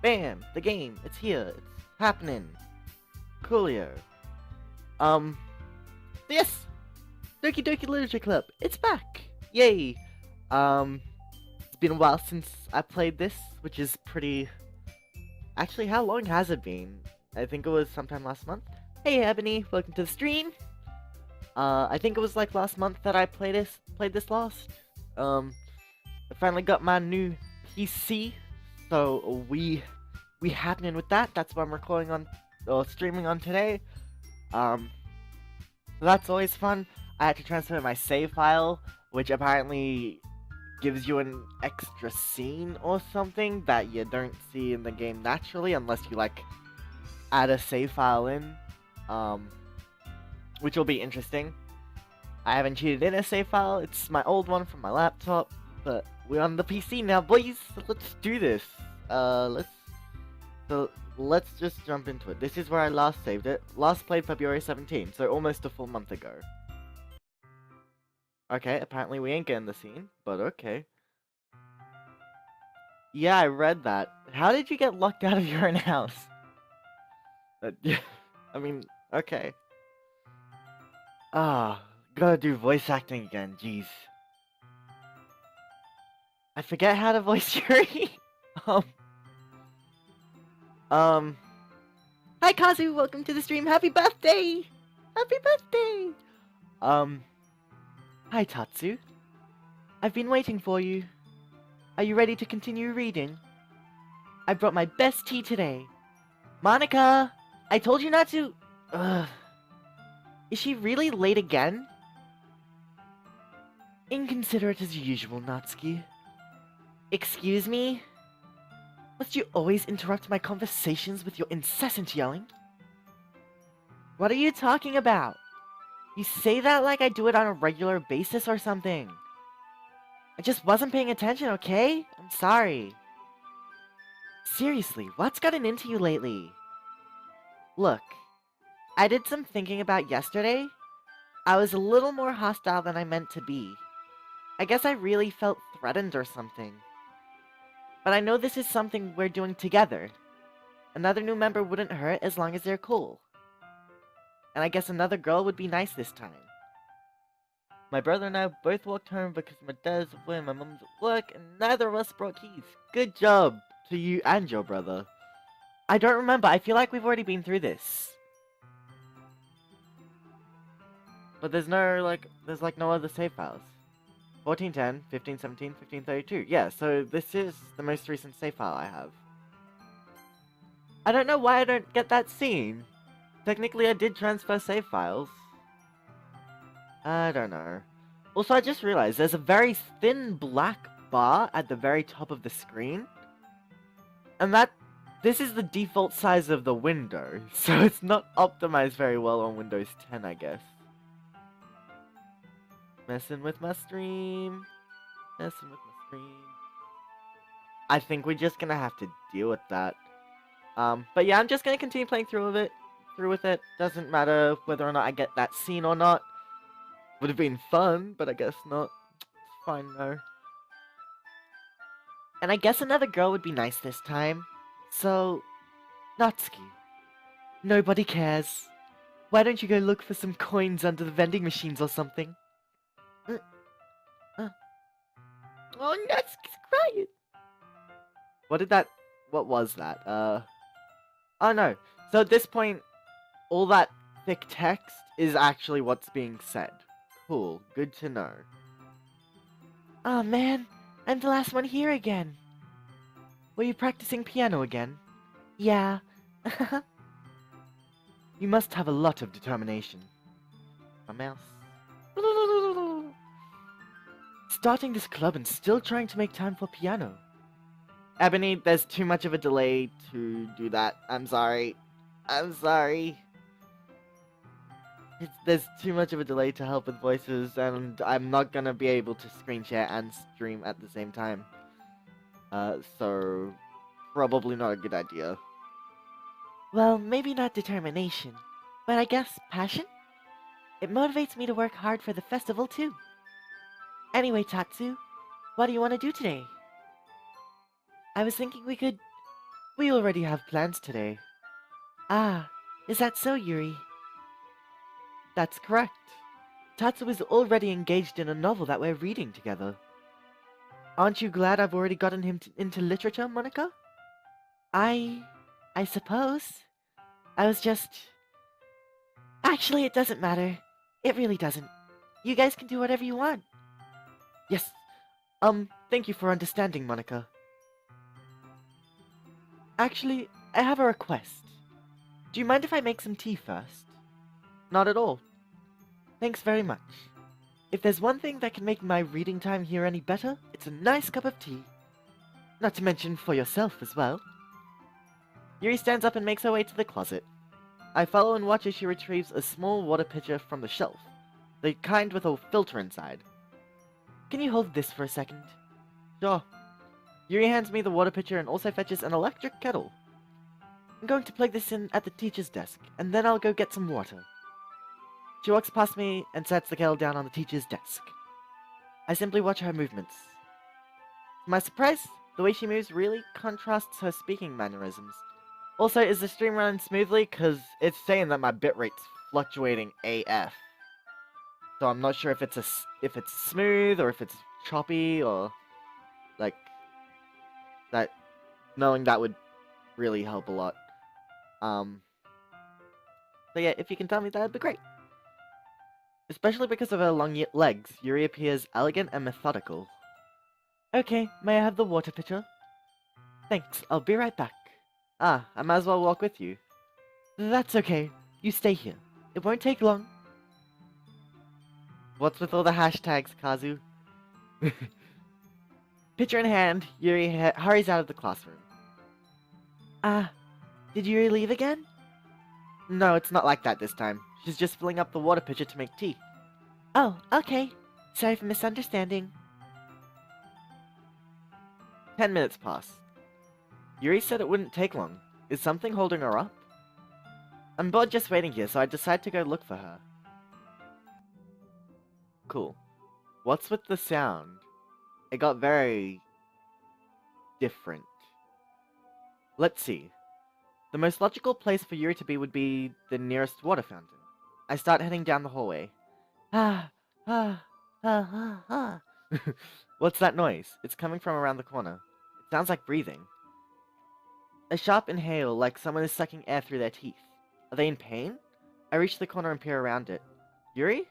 Bam! The game. It's here. It's happening. Coolio. Um. Yes! Doki Doki Literature Club. It's back. Yay. Um. It's been a while since I played this, which is pretty... Actually, how long has it been? I think it was sometime last month. Hey, Ebony. Welcome to the stream. I think it was like last month that I played this last. I finally got my new PC, so we happening with that. That's what I'm recording on or streaming on today. So that's always fun. I had to transfer my save file, which apparently gives you an extra scene or something that you don't see in the game naturally unless you like add a save file in. Which will be interesting. I haven't cheated in a save file. It's my old one from my laptop, but we're on the PC now, boys. Let's do this. Let's just jump into it. This is where I last saved it. Last played February 17th, so almost a full month ago. Okay, apparently we ain't getting the scene, but okay. Yeah, I read that. How did you get locked out of your own house? I mean, okay. Gotta do voice acting again, jeez. I forget how to voice Yuri. Hi Kazu, welcome to the stream. Happy birthday! Happy birthday! Hi Tatsu. I've been waiting for you. Are you ready to continue reading? I brought my best tea today. Monika! I told you not to... Ugh. Is she really late again? Inconsiderate as usual, Natsuki. Excuse me? Must you always interrupt my conversations with your incessant yelling? What are you talking about? You say that like I do it on a regular basis or something. I just wasn't paying attention, okay? I'm sorry. Seriously, what's gotten into you lately? Look, I did some thinking about yesterday. I was a little more hostile than I meant to be. I guess I really felt threatened or something. But I know this is something we're doing together. Another new member wouldn't hurt as long as they're cool. And I guess another girl would be nice this time. My brother and I both walked home because my dad's away and my mom's at work, and neither of us brought keys. Good job to you and your brother. I don't remember, I feel like we've already been through this. But there's no other save files. 1410, 1517, 1532. Yeah, so this is the most recent save file I have. I don't know why I don't get that scene. Technically, I did transfer save files. I don't know. Also, I just realized there's a very thin black bar at the very top of the screen. And this is the default size of the window, so it's not optimized very well on Windows 10, I guess. Messing with my stream. Messing with my stream. I think we're just gonna have to deal with that. But yeah, I'm just gonna continue playing through with it. Doesn't matter whether or not I get that scene or not. Would have been fun, but I guess not. It's fine though. And I guess another girl would be nice this time. So, Natsuki. Nobody cares. Why don't you go look for some coins under the vending machines or something? Oh, Natsuki's crying! What was that? Oh no. So at this point, all that thick text is actually what's being said. Cool, good to know. Oh man, I'm the last one here again. Were you practicing piano again? Yeah. You must have a lot of determination. My mouse. Starting this club and still trying to make time for piano. Ebony, there's too much of a delay to do that. I'm sorry. I'm sorry. There's too much of a delay to help with voices, and I'm not gonna be able to screen share and stream at the same time. So probably not a good idea. Well, maybe not determination, but I guess passion? It motivates me to work hard for the festival too. Anyway, Tatsu, what do you want to do today? I was thinking we could We already have plans today. Ah, is that so, Yuri? That's correct. Tatsu is already engaged in a novel that we're reading together. Aren't you glad I've already gotten him into literature, Monika? I... I suppose. I was just... Actually, it doesn't matter. It really doesn't. You guys can do whatever you want. Yes. Thank you for understanding, Monika. Actually, I have a request. Do you mind if I make some tea first? Not at all. Thanks very much. If there's one thing that can make my reading time here any better, it's a nice cup of tea. Not to mention for yourself as well. Yuri stands up and makes her way to the closet. I follow and watch as she retrieves a small water pitcher from the shelf, the kind with a filter inside. Can you hold this for a second? Sure. Yuri hands me the water pitcher and also fetches an electric kettle. I'm going to plug this in at the teacher's desk, and then I'll go get some water. She walks past me and sets the kettle down on the teacher's desk. I simply watch her movements. To my surprise, the way she moves really contrasts her speaking mannerisms. Also, is the stream running smoothly? Cause it's saying that my bitrate's fluctuating AF. So I'm not sure if it's smooth or if it's choppy or like that. Knowing that would really help a lot. So yeah, if you can tell me, that'd be great. Especially because of her long legs, Yuri appears elegant and methodical. Okay, may I have the water pitcher? Thanks, I'll be right back. Ah, I might as well walk with you. That's okay. You stay here. It won't take long. What's with all the hashtags, Kazu? Pitcher in hand, Yuri hurries out of the classroom. Ah, did Yuri leave again? No, it's not like that this time. She's just filling up the water pitcher to make tea. Oh, okay. Sorry for misunderstanding. 10 minutes pass. Yuri said it wouldn't take long. Is something holding her up? I'm bored just waiting here, so I decide to go look for her. Cool. What's with the sound? It got very... different. Let's see. The most logical place for Yuri to be would be the nearest water fountain. I start heading down the hallway. What's that noise? It's coming from around the corner. It sounds like breathing. A sharp inhale, like someone is sucking air through their teeth. Are they in pain? I reach the corner and peer around it. Yuri?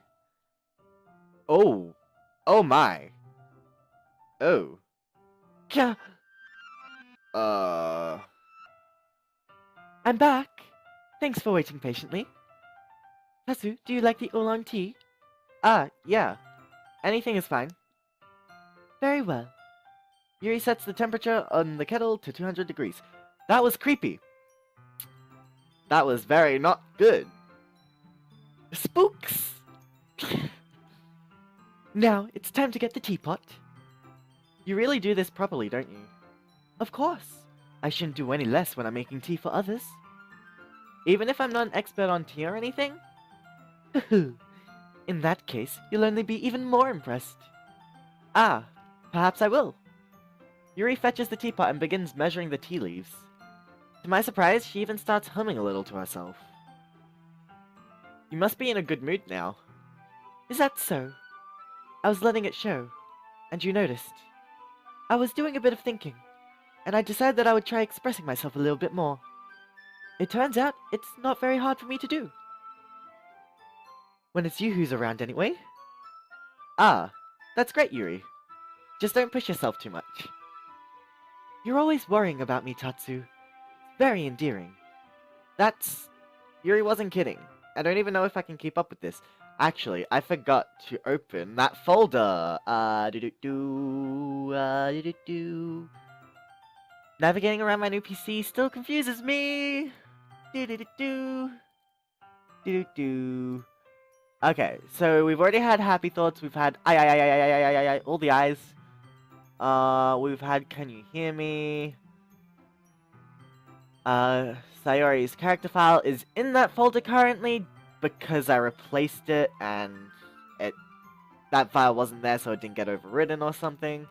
Oh. Oh my. Oh. Kya. I'm back. Thanks for waiting patiently. Tatsu, do you like the oolong tea? Ah, yeah. Anything is fine. Very well. Yuri sets the temperature on the kettle to 200 degrees. That was creepy. That was very not good. Spooks! Now, it's time to get the teapot. You really do this properly, don't you? Of course. I shouldn't do any less when I'm making tea for others. Even if I'm not an expert on tea or anything? In that case, you'll only be even more impressed. Ah, perhaps I will. Yuri fetches the teapot and begins measuring the tea leaves. To my surprise, she even starts humming a little to herself. You must be in a good mood now. Is that so? I was letting it show, and you noticed. I was doing a bit of thinking, and I decided that I would try expressing myself a little bit more. It turns out, it's not very hard for me to do. When it's you who's around anyway. Ah, that's great, Yuri. Just don't push yourself too much. You're always worrying about me, Tatsu. It's very endearing. Yuri wasn't kidding. I don't even know if I can keep up with this. Actually, I forgot to open that folder. Navigating around my new PC still confuses me. Okay, so we've already had happy thoughts. We've had all the eyes. We've had can you hear me? Sayori's character file is in that folder currently because I replaced it and that file wasn't there, so it didn't get overridden or something.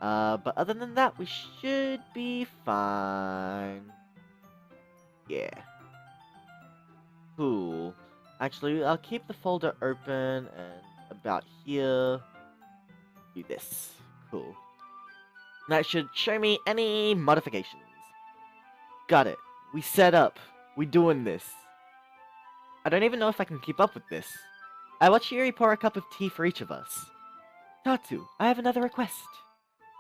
But other than that, we should be fine. Yeah. Cool. Actually, I'll keep the folder open and about here. Do this. Cool. That should show me any modifications. Got it. We set up. We doing this. I don't even know if I can keep up with this. I watched Yuri pour a cup of tea for each of us. Tatsu, I have another request.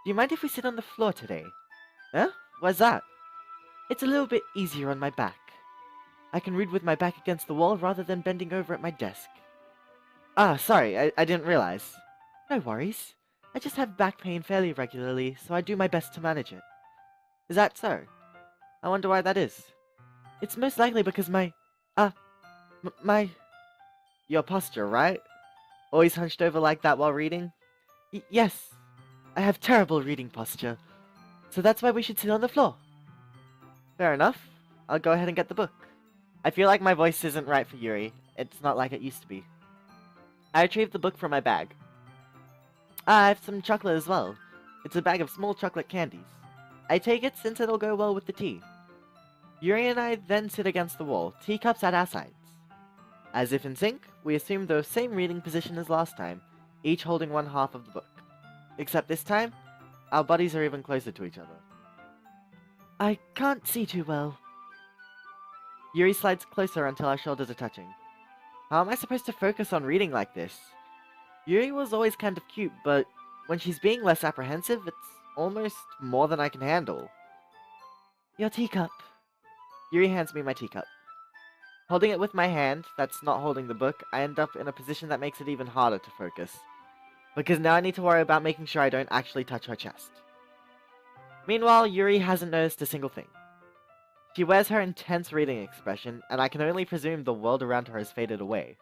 Do you mind if we sit on the floor today? Huh? Why's that? It's a little bit easier on my back. I can read with my back against the wall rather than bending over at my desk. Ah, sorry, I didn't realize. No worries. I just have back pain fairly regularly, so I do my best to manage it. Is that so? I wonder why that is. It's most likely because my... Your posture, right? Always hunched over like that while reading? Yes. I have terrible reading posture. So that's why we should sit on the floor. Fair enough. I'll go ahead and get the book. I feel like my voice isn't right for Yuri. It's not like it used to be. I retrieved the book from my bag. I have some chocolate as well. It's a bag of small chocolate candies. I take it since it'll go well with the tea. Yuri and I then sit against the wall, teacups at our sides. As if in sync, we assume the same reading position as last time, each holding one half of the book. Except this time, our bodies are even closer to each other. I can't see too well. Yuri slides closer until our shoulders are touching. How am I supposed to focus on reading like this? Yuri was always kind of cute, but when she's being less apprehensive, it's almost more than I can handle. Your teacup. Yuri hands me my teacup. Holding it with my hand, that's not holding the book, I end up in a position that makes it even harder to focus. Because now I need to worry about making sure I don't actually touch her chest. Meanwhile, Yuri hasn't noticed a single thing. She wears her intense reading expression, and I can only presume the world around her has faded away.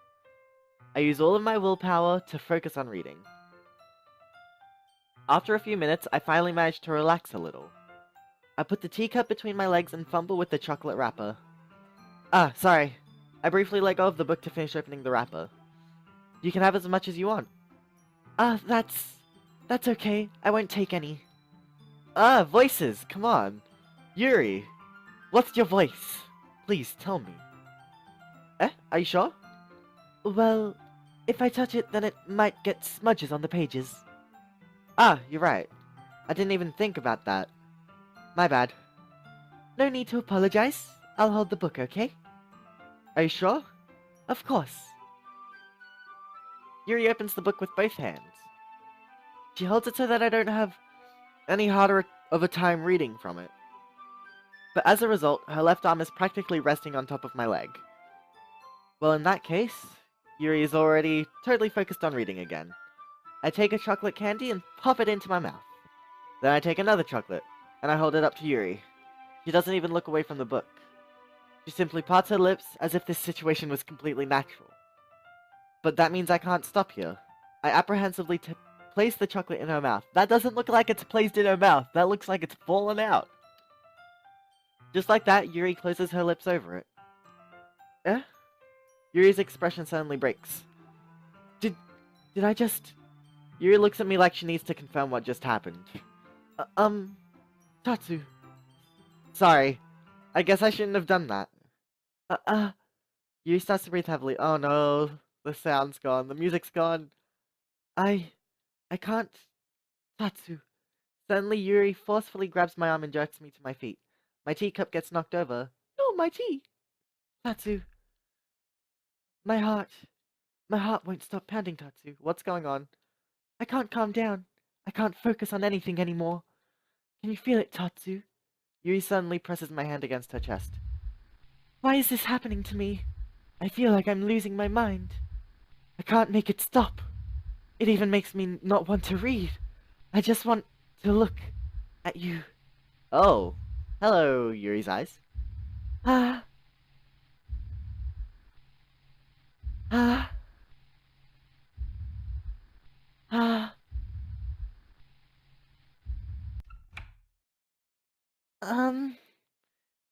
I use all of my willpower to focus on reading. After a few minutes, I finally manage to relax a little. I put the teacup between my legs and fumble with the chocolate wrapper. Ah, sorry. I briefly let go of the book to finish opening the wrapper. You can have as much as you want. That's okay. I won't take any. Voices, come on. Yuri, what's your voice? Please, tell me. Are you sure? Well, if I touch it, then it might get smudges on the pages. Ah, you're right. I didn't even think about that. My bad. No need to apologize. I'll hold the book, okay? Are you sure? Of course. Yuri opens the book with both hands. She holds it so that I don't have any harder of a time reading from it. But as a result, her left arm is practically resting on top of my leg. Well, in that case, Yuri is already totally focused on reading again. I take a chocolate candy and pop it into my mouth. Then I take another chocolate, and I hold it up to Yuri. She doesn't even look away from the book. She simply parts her lips as if this situation was completely natural. But that means I can't stop here. I apprehensively place the chocolate in her mouth. That doesn't look like it's placed in her mouth. That looks like it's fallen out. Just like that, Yuri closes her lips over it. Yuri's expression suddenly breaks. Did I just... Yuri looks at me like she needs to confirm what just happened. Tatsu. Sorry. I guess I shouldn't have done that. Yuri starts to breathe heavily. Oh no. The sound's gone. The music's gone. I can't... Tatsu. Suddenly, Yuri forcefully grabs my arm and jerks me to my feet. My teacup gets knocked over. No, my tea! Tatsu. My heart won't stop pounding, Tatsu. What's going on? I can't calm down. I can't focus on anything anymore. Can you feel it, Tatsu? Yuri suddenly presses my hand against her chest. Why is this happening to me? I feel like I'm losing my mind. I can't make it stop. It even makes me not want to read. I just want to look at you. Oh. Hello, Yuri's eyes. Ah. Ah. Ah.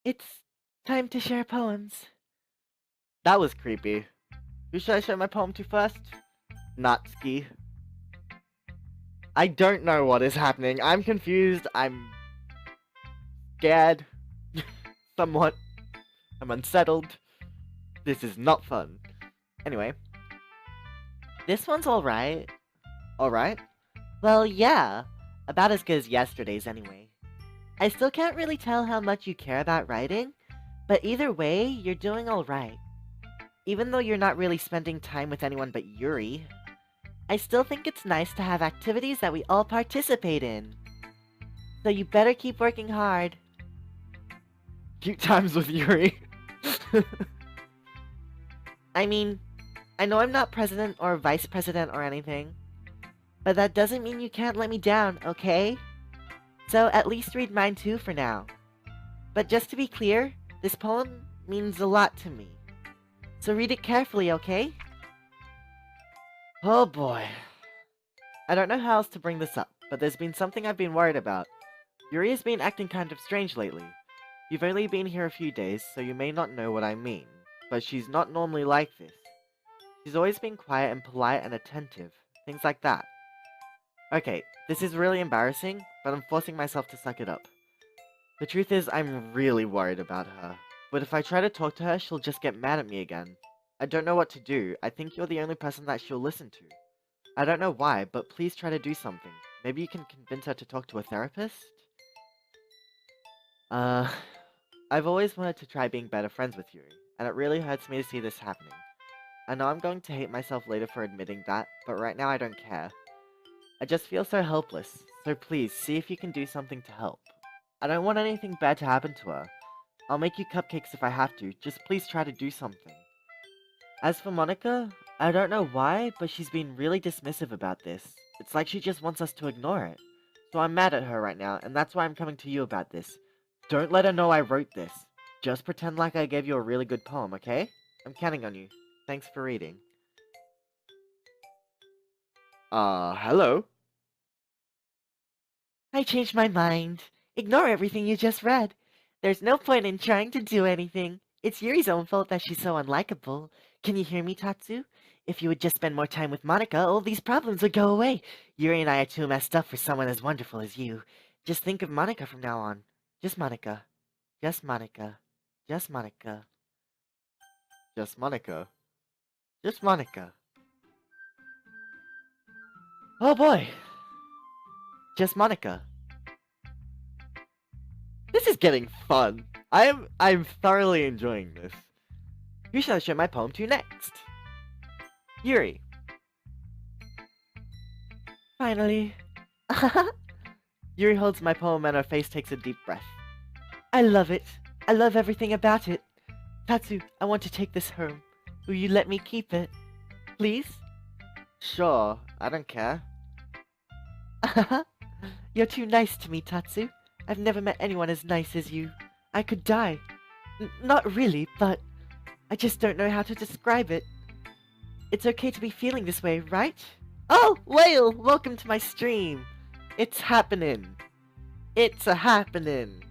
It's time to share poems. That was creepy. Who should I show my poem to first? Natsuki. I don't know what is happening. I'm confused. I'm scared. Somewhat. I'm unsettled. This is not fun. Anyway. This one's alright. Alright? Well, yeah. About as good as yesterday's anyway. I still can't really tell how much you care about writing, but either way, you're doing alright. Even though you're not really spending time with anyone but Yuri, I still think it's nice to have activities that we all participate in. So you better keep working hard. Cute times with Yuri. I mean, I know I'm not president or vice president or anything, but that doesn't mean you can't let me down, okay? So at least read mine too for now. But just to be clear, this poem means a lot to me. So read it carefully, okay? Oh boy. I don't know how else to bring this up, but there's been something I've been worried about. Yuri has been acting kind of strange lately. You've only been here a few days, so you may not know what I mean, but she's not normally like this. She's always been quiet and polite and attentive, things like that. Okay, this is really embarrassing, but I'm forcing myself to suck it up. The truth is, I'm really worried about her, but if I try to talk to her, she'll just get mad at me again. I don't know what to do. I think you're the only person that she'll listen to. I don't know why, but please try to do something. Maybe you can convince her to talk to a therapist? I've always wanted to try being better friends with Yuri, and it really hurts me to see this happening. I know I'm going to hate myself later for admitting that, but right now I don't care. I just feel so helpless, so please, see if you can do something to help. I don't want anything bad to happen to her. I'll make you cupcakes if I have to, just please try to do something. As for Monika, I don't know why, but she's been really dismissive about this. It's like she just wants us to ignore it. So I'm mad at her right now, and that's why I'm coming to you about this. Don't let her know I wrote this. Just pretend like I gave you a really good poem, okay? I'm counting on you. Thanks for reading. Hello? I changed my mind. Ignore everything you just read. There's no point in trying to do anything. It's Yuri's own fault that she's so unlikable. Can you hear me, Tatsu? If you would just spend more time with Monika, all these problems would go away. Yuri and I are too messed up for someone as wonderful as you. Just think of Monika from now on. Just Monika. Just Monika. Just Monika. Just Monika. Just Monika. Oh boy. Just Monika. This is getting fun. I'm thoroughly enjoying this. Who shall I show my poem to next? Yuri. Finally. Yuri holds my poem and her face takes a deep breath. I love it. I love everything about it. Tatsu, I want to take this home. Will you let me keep it? Please? Sure, I don't care. You're too nice to me, Tatsu. I've never met anyone as nice as you. I could die. Not really, but I just don't know how to describe it. It's okay to be feeling this way, right? Oh, Whale! Welcome to my stream! It's happening. It's a-happening.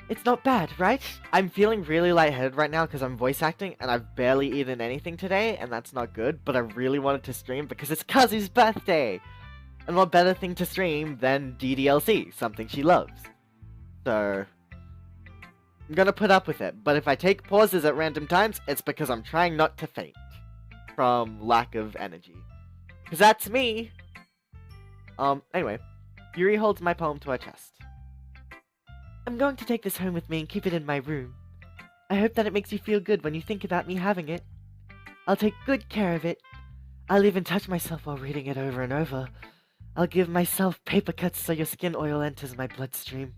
It's not bad, right? I'm feeling really lightheaded right now because I'm voice acting and I've barely eaten anything today, and that's not good, but I really wanted to stream because it's Kazu's birthday! And what better thing to stream than DDLC, something she loves. So, I'm gonna put up with it, but if I take pauses at random times, it's because I'm trying not to faint from lack of energy. Because that's me! Anyway, Yuri holds my poem to her chest. I'm going to take this home with me and keep it in my room. I hope that it makes you feel good when you think about me having it. I'll take good care of it. I'll even touch myself while reading it over and over. I'll give myself paper cuts so your skin oil enters my bloodstream.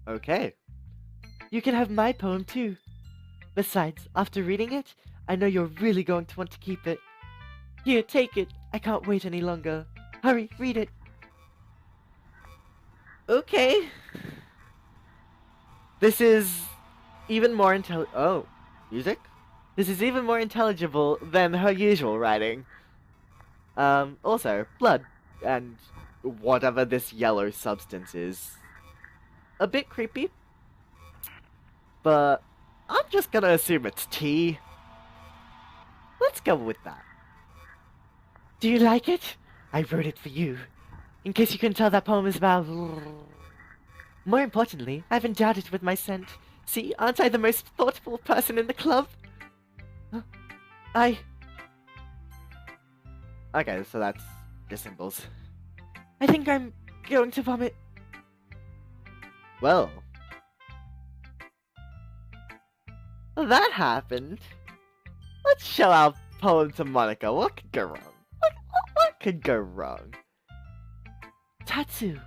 Okay. You can have my poem too. Besides, after reading it, I know you're really going to want to keep it. Here, take it. I can't wait any longer. Hurry, read it. Okay. This is even more oh, music? This is even more intelligible than her usual writing. Also, blood, and whatever this yellow substance is. A bit creepy. But I'm just gonna assume it's tea. let's go with that. Do you like it? I wrote it for you. In case you couldn't tell, that poem is about... More importantly, I've endowed it with my scent. See, aren't I the most thoughtful person in the club? Huh? Okay, so that's the symbols. I think I'm going to vomit. Well, that happened. Let's show our poem to Monika. What could go wrong? What could go wrong? Tatsu,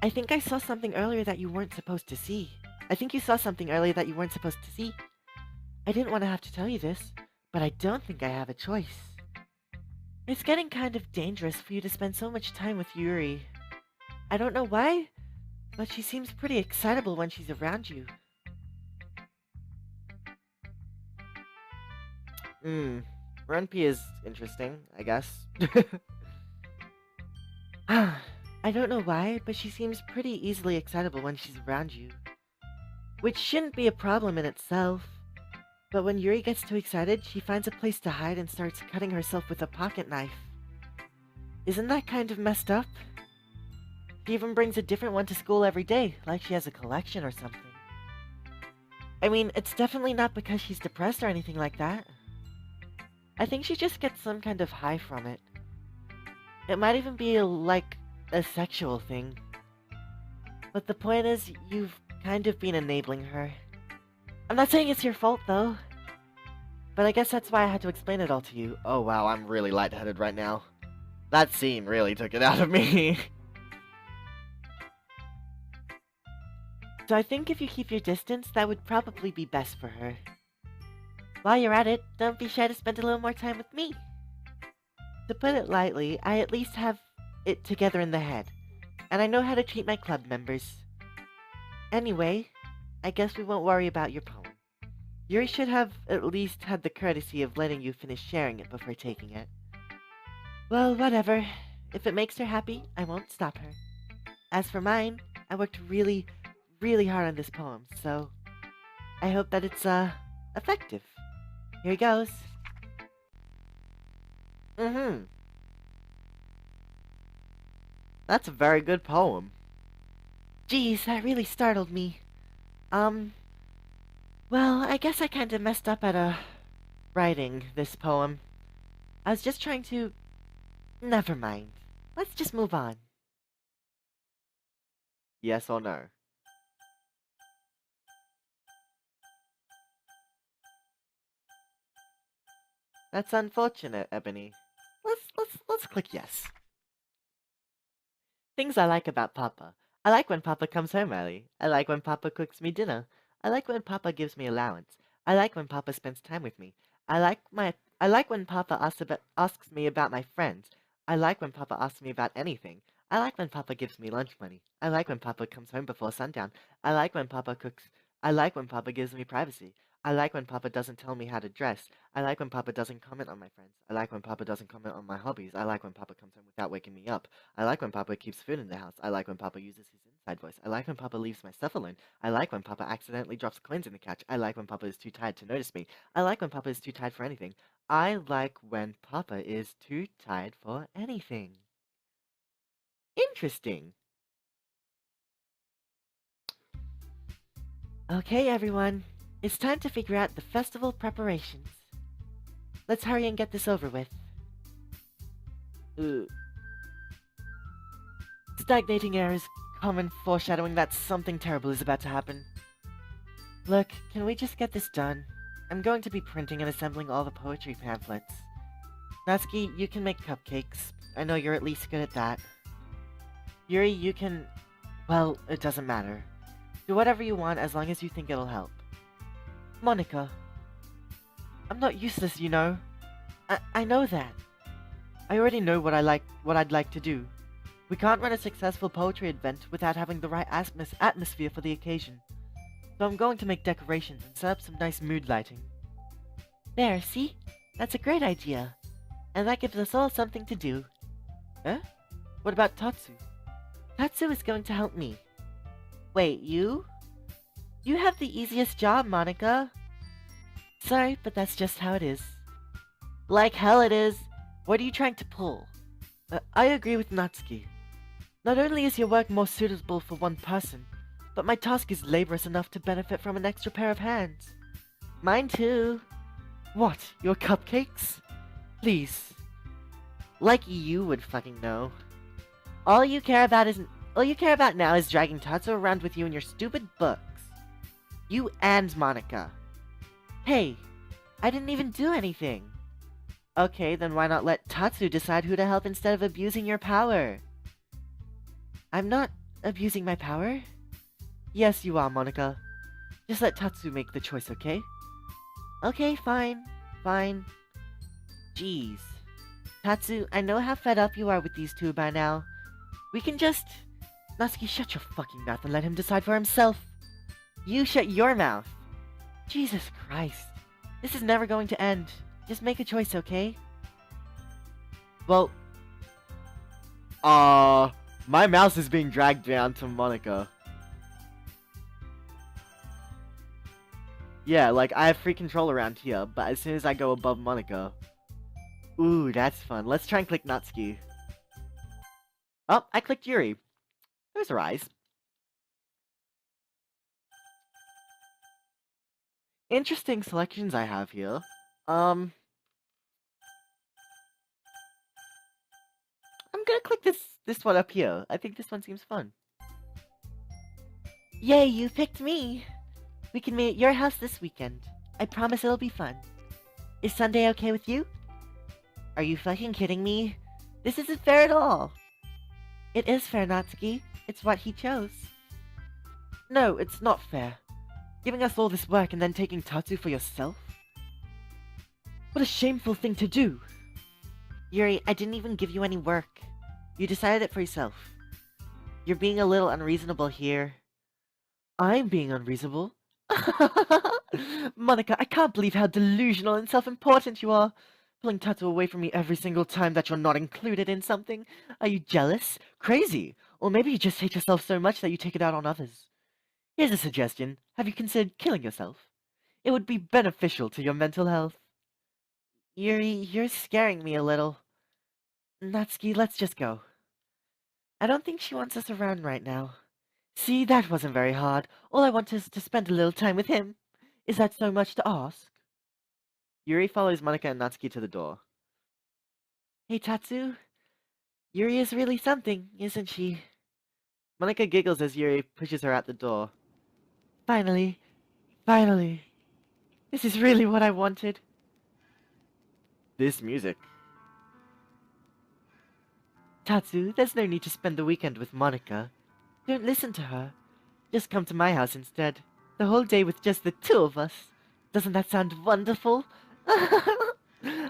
I think I saw something earlier that you weren't supposed to see. I think you saw something earlier that you weren't supposed to see. I didn't want to have to tell you this, but I don't think I have a choice. It's getting kind of dangerous for you to spend so much time with Yuri. I don't know why, but she seems pretty excitable when she's around you. Renpy is interesting, I guess. I don't know why, but she seems pretty easily excitable when she's around you. Which shouldn't be a problem in itself. But when Yuri gets too excited, she finds a place to hide and starts cutting herself with a pocket knife. Isn't that kind of messed up? She even brings a different one to school every day, like she has a collection or something. I mean, it's definitely not because she's depressed or anything like that. I think she just gets some kind of high from it. It might even be like a sexual thing. But the point is, you've kind of been enabling her. I'm not saying it's your fault, though. But I guess that's why I had to explain it all to you. Oh wow, I'm really lightheaded right now. That scene really took it out of me. So I think if you keep your distance, that would probably be best for her. While you're at it, don't be shy to spend a little more time with me. To put it lightly, I at least have it together in the head, and I know how to treat my club members. Anyway, I guess we won't worry about your poem. Yuri should have at least had the courtesy of letting you finish sharing it before taking it. Well, whatever. If it makes her happy, I won't stop her. As for mine, I worked really, really hard on this poem, so I hope that it's, effective. Here goes. That's a very good poem. Geez, that really startled me. Well, I guess I kinda messed up at, writing this poem. I was just trying to... Never mind. Let's just move on. Yes or no? That's unfortunate, Ebony. Let's click yes. Things I like about Papa. I like when Papa comes home early. I like when Papa cooks me dinner. I like when Papa gives me allowance. I like when Papa spends time with me. I like when Papa asks me about my friends. I like when Papa asks me about anything. I like when Papa gives me lunch money. I like when Papa comes home before sundown. I like when Papa cooks. I like when Papa gives me privacy. I like when Papa doesn't tell me how to dress. I like when Papa doesn't comment on my friends. I like when Papa doesn't comment on my hobbies. I like when Papa comes home without waking me up. I like when Papa keeps food in the house. I like when Papa uses his inside voice. I like when Papa leaves my stuff alone. I like when Papa accidentally drops coins in the couch. I like when Papa is too tired to notice me. I like when Papa is too tired for anything. I like when Papa is too tired for anything. Interesting. Okay, everyone. It's time to figure out the festival preparations. Let's hurry and get this over with. Stagnating air is common foreshadowing that something terrible is about to happen. Look, can we just get this done? I'm going to be printing and assembling all the poetry pamphlets. Natsuki, you can make cupcakes. I know you're at least good at that. Yuri, you can... Well, it doesn't matter. Do whatever you want as long as you think it'll help. Monika. I'm not useless, you know. I know that. I already know what I'd like to do. We can't run a successful poetry event without having the right atmosphere for the occasion. So I'm going to make decorations and set up some nice mood lighting. There, see? That's a great idea. And that gives us all something to do. Huh? What about Tatsu? Tatsu is going to help me. Wait, you? You have the easiest job, Monika. Sorry, but that's just how it is. Like hell it is. What are you trying to pull? I agree with Natsuki. Not only is your work more suitable for one person, but my task is laborious enough to benefit from an extra pair of hands. Mine too. What, your cupcakes? Please. Like you would fucking know. All you care about is all you care about now is dragging Tatsu around with you in your stupid books. You and Monika. Hey, I didn't even do anything. Okay, then why not let Tatsu decide who to help instead of abusing your power? I'm not abusing my power. Yes, you are, Monika. Just let Tatsu make the choice, okay? Okay, fine. Fine. Jeez. Tatsu, I know how fed up you are with these two by now. We can just... Natsuki, shut your fucking mouth and let him decide for himself. You shut your mouth. Jesus Christ. This is never going to end. Just make a choice, okay? Well... my mouse is being dragged down to Monika. Yeah, like, I have free control around here, but as soon as I go above Monika... Ooh, that's fun. Let's try and click Natsuki. Oh, I clicked Yuri. There's her eyes. Interesting selections I have here. I'm gonna click this one up here. I think this one seems fun. Yay, you picked me! We can meet at your house this weekend. I promise it'll be fun. Is Sunday okay with you? Are you fucking kidding me? This isn't fair at all. It is fair, Natsuki. It's what he chose. No, it's not fair. Giving us all this work and then taking Tatsu for yourself? What a shameful thing to do! Yuri, I didn't even give you any work. You decided it for yourself. You're being a little unreasonable here. I'm being unreasonable? Monika, I can't believe how delusional and self-important you are. Pulling Tatsu away from me every single time that you're not included in something. Are you jealous? Crazy? Or maybe you just hate yourself so much that you take it out on others. Here's a suggestion. Have you considered killing yourself? It would be beneficial to your mental health. Yuri, you're scaring me a little. Natsuki, let's just go. I don't think she wants us around right now. See, that wasn't very hard. All I want is to spend a little time with him. Is that so much to ask? Yuri follows Monika and Natsuki to the door. Hey, Tatsu. Yuri is really something, isn't she? Monika giggles as Yuri pushes her out the door. Finally. Finally. This is really what I wanted. This music. Tatsu, there's no need to spend the weekend with Monika. Don't listen to her. Just come to my house instead. The whole day with just the two of us. Doesn't that sound wonderful?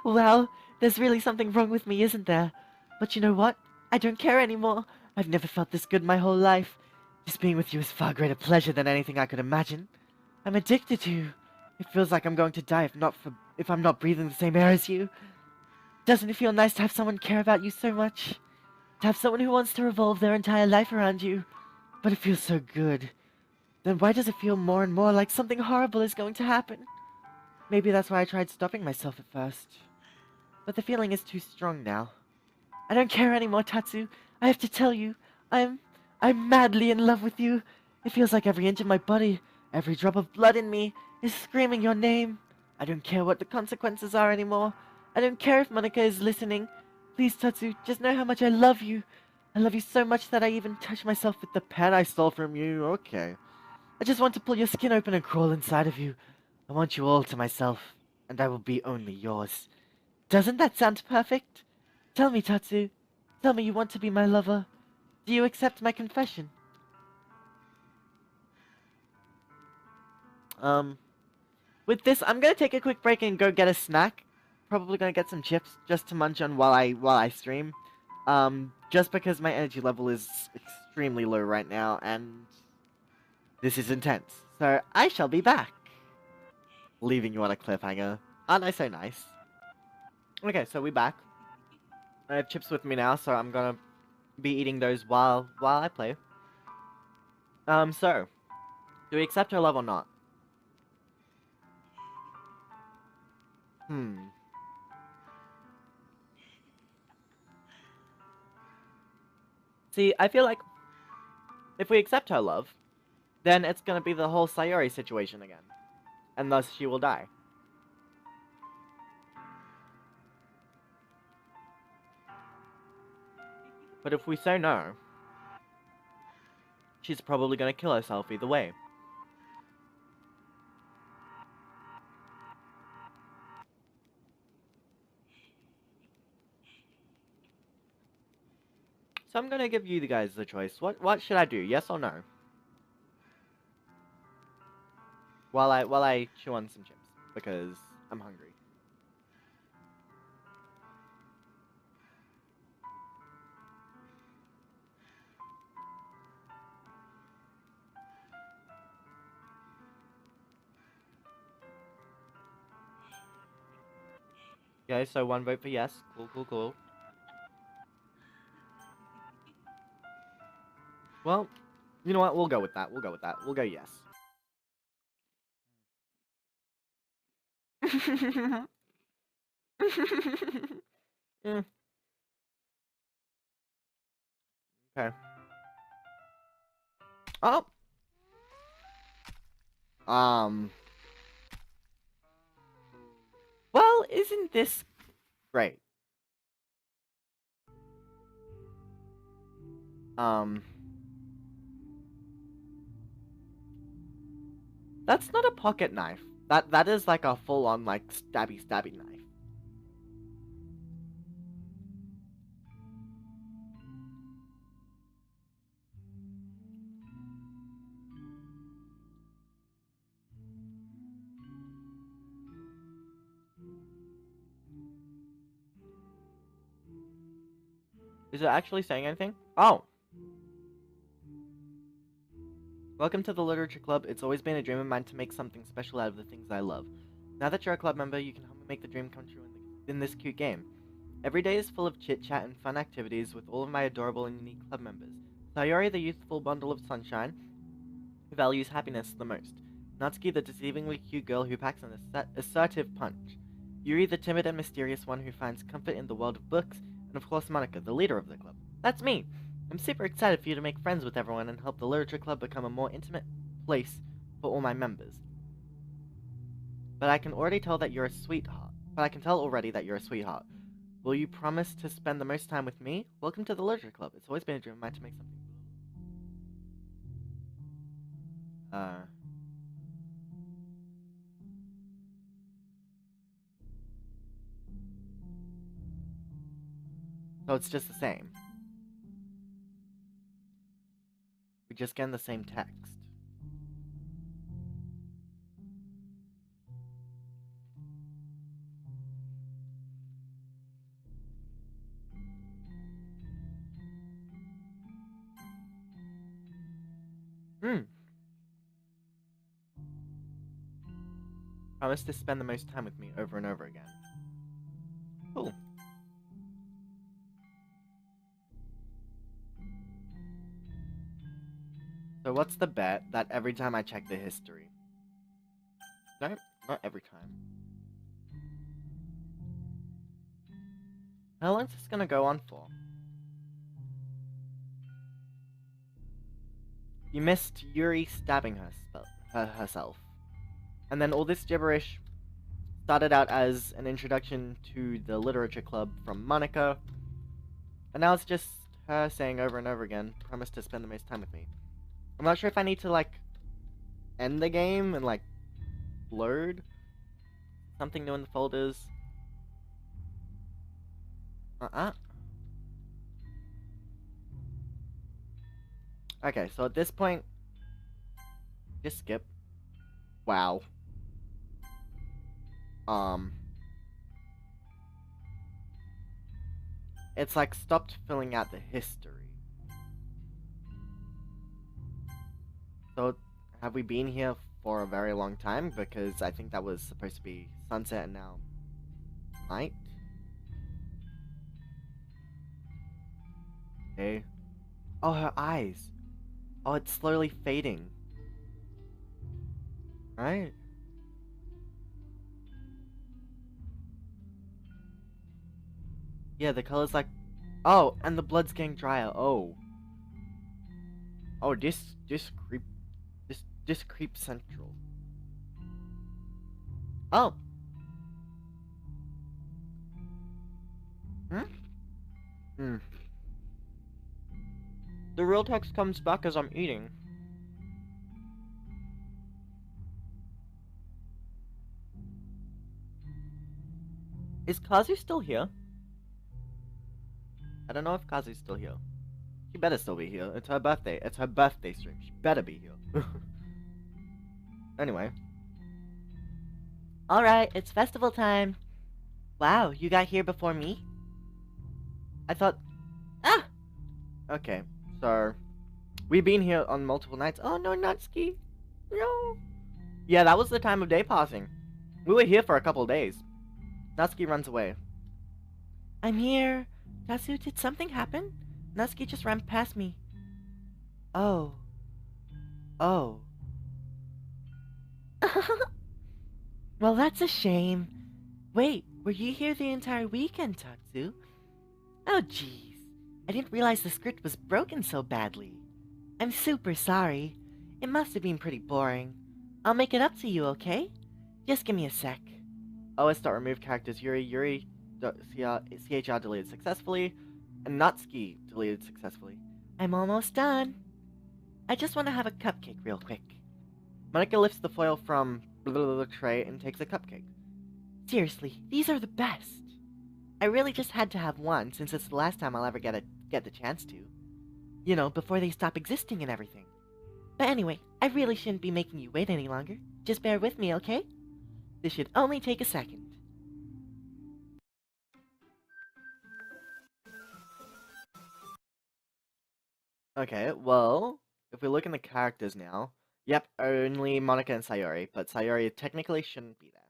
Well, there's really something wrong with me, isn't there? But you know what? I don't care anymore. I've never felt this good my whole life. Just being with you is far greater pleasure than anything I could imagine. I'm addicted to you. It feels like I'm going to die if I'm not breathing the same air as you. Doesn't it feel nice to have someone care about you so much? To have someone who wants to revolve their entire life around you? But it feels so good. Then why does it feel more and more like something horrible is going to happen? Maybe that's why I tried stopping myself at first. But the feeling is too strong now. I don't care anymore, Tatsu. I have to tell you, I'm madly in love with you. It feels like every inch of my body, every drop of blood in me, is screaming your name. I don't care what the consequences are anymore. I don't care if Monika is listening. Please, Tatsu, just know how much I love you. I love you so much that I even touch myself with the pen I stole from you. Okay. I just want to pull your skin open and crawl inside of you. I want you all to myself, and I will be only yours. Doesn't that sound perfect? Tell me, Tatsu. Tell me you want to be my lover. Do you accept my confession? Um, with this, I'm gonna take a quick break and go get a snack. Probably gonna get some chips just to munch on while I stream. Just because my energy level is extremely low right now, and this is intense. So I shall be back. Leaving you on a cliffhanger. Aren't I so nice? Okay, so we're back. I have chips with me now, so I'm gonna be eating those while I play. So, do we accept her love or not? Hmm. See, I feel like if we accept her love, then it's gonna be the whole Sayori situation again. And thus she will die. But if we say no, she's probably gonna kill herself either way. So I'm gonna give you guys the choice. What should I do? Yes or no? While I chew on some chips because I'm hungry. Okay, so one vote for yes. Cool, cool, cool. Well, you know what? We'll go with that. We'll go with that. We'll go yes. Mm, okay. Oh. Um. Well, isn't this great? Um. That's not a pocket knife. That is like a full-on like stabby knife. Is it actually saying anything? Oh. Welcome to the Literature Club. It's always been a dream of mine to make something special out of the things I love. Now that you're a club member, you can help me make the dream come true in this cute game. Every day is full of chit-chat and fun activities with all of my adorable and unique club members. Sayori, the youthful bundle of sunshine, who values happiness the most. Natsuki, the deceivingly cute girl who packs an assertive punch. Yuri, the timid and mysterious one who finds comfort in the world of books. And of course Monika, the leader of the club. That's me! I'm super excited for you to make friends with everyone and help the Literature Club become a more intimate place for all my members. But I can already tell that you're a sweetheart. But I can tell already that you're a sweetheart. Will you promise to spend the most time with me? Welcome to the Literature Club. It's always been a dream of mine to make something. So it's just the same. We're just getting the same text. Promise to spend the most time with me over and over again. Cool. So what's the bet that every time I check the history? No, not every time. How long is this gonna go on for? You missed Yuri stabbing herself. And then all this gibberish started out as an introduction to the Literature Club from Monika. And now it's just her saying over and over again, promise to spend the most time with me. I'm not sure if I need to, like, end the game and, like, load something new in the folders. Okay, so at this point, just skip. Wow. It's like stopped filling out the history. So, have we been here for a very long time? Because I think that was supposed to be sunset and now night. Okay. Oh, her eyes. Oh, it's slowly fading. Right? Yeah, the color's like... Oh, and the blood's getting drier. Oh. Oh, this creep central. Oh. Hmm? Hmm. The real text comes back as I'm eating. Is Kazu still here? I don't know if Kazu's still here. She better still be here. It's her birthday. It's her birthday stream. She better be here. Anyway. Alright, it's festival time. Wow, you got here before me? I thought... Ah! Okay, so... We've been here on multiple nights. Oh no, Natsuki. No. Yeah, that was the time of day pausing. We were here for a couple days. Natsuki runs away. I'm here. Tatsu, did something happen? Natsuki just ran past me. Oh. Oh. Well, that's a shame. Wait, were you here the entire weekend, Tatsu? Oh, jeez. I didn't realize the script was broken so badly. I'm super sorry. It must have been pretty boring. I'll make it up to you, okay? Just give me a sec. OS.remove characters Yuri.chr deleted successfully, and Natsuki deleted successfully. I'm almost done. I just want to have a cupcake real quick. Monika lifts the foil from the tray and takes a cupcake. Seriously, these are the best. I really just had to have one since it's the last time I'll ever get the chance to. You know, before they stop existing and everything. But anyway, I really shouldn't be making you wait any longer. Just bear with me, okay? This should only take a second. Okay, well, if we look in the characters now, yep, only Monika and Sayori, but Sayori technically shouldn't be there.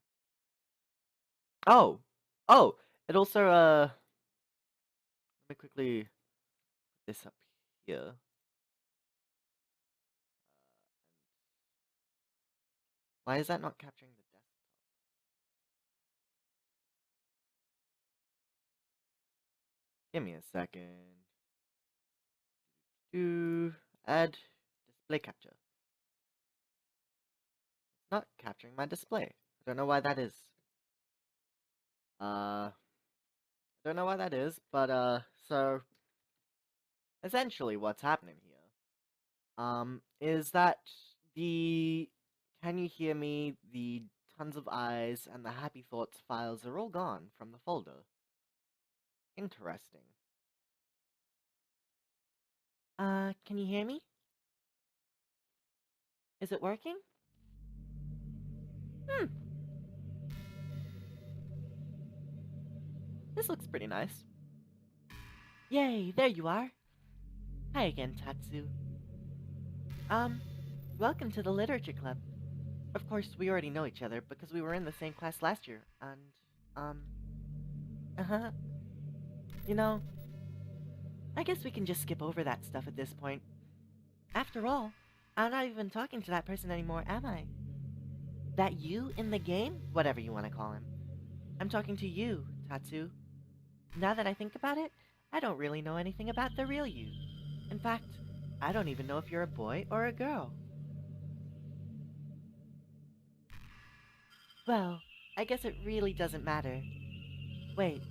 Oh! Oh! It also, let me quickly put this up here. Why is that not capturing the desktop? Give me a second. To add display capture. It's not capturing my display. I don't know why that is. Don't know why that is, but, so, essentially what's happening here, is that the Can You Hear Me, the Tons of Eyes, and the Happy Thoughts files are all gone from the folder. Interesting. Can you hear me? Is it working? Hmm. This looks pretty nice. Yay, there you are. Hi again, Tatsu. Welcome to the Literature Club. Of course, we already know each other because we were in the same class last year, and, uh-huh. You know, I guess we can just skip over that stuff at this point. After all, I'm not even talking to that person anymore, am I? That you in the game? Whatever you want to call him. I'm talking to you, Tatsu. Now that I think about it, I don't really know anything about the real you. In fact, I don't even know if you're a boy or a girl. Well, I guess it really doesn't matter. Wait.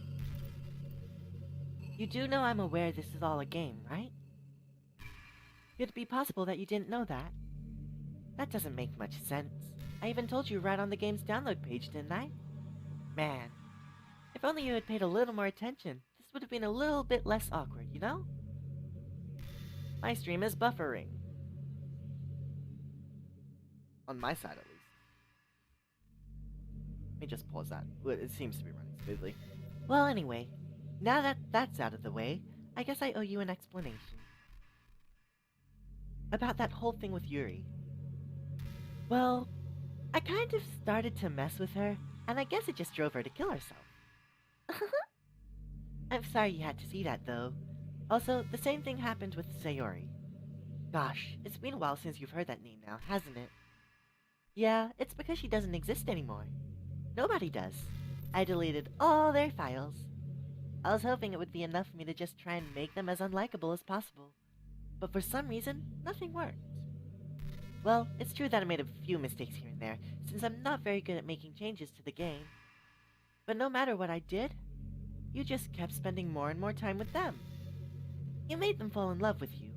You do know I'm aware this is all a game, right? Could it be possible that you didn't know that? That doesn't make much sense. I even told you right on the game's download page, didn't I? Man, if only you had paid a little more attention, this would have been a little bit less awkward, you know? My stream is buffering. On my side, at least. Let me just pause that. It seems to be running smoothly. Well, anyway, now that that's out of the way, I guess I owe you an explanation. About that whole thing with Yuri. Well, I kind of started to mess with her, and I guess it just drove her to kill herself. I'm sorry you had to see that, though. Also, the same thing happened with Sayori. Gosh, it's been a while since you've heard that name now, hasn't it? Yeah, it's because she doesn't exist anymore. Nobody does. I deleted all their files. I was hoping it would be enough for me to just try and make them as unlikable as possible. but for some reason, nothing worked. Well, it's true that I made a few mistakes here and there, since I'm not very good at making changes to the game. But no matter what I did, you just kept spending more and more time with them. You made them fall in love with you.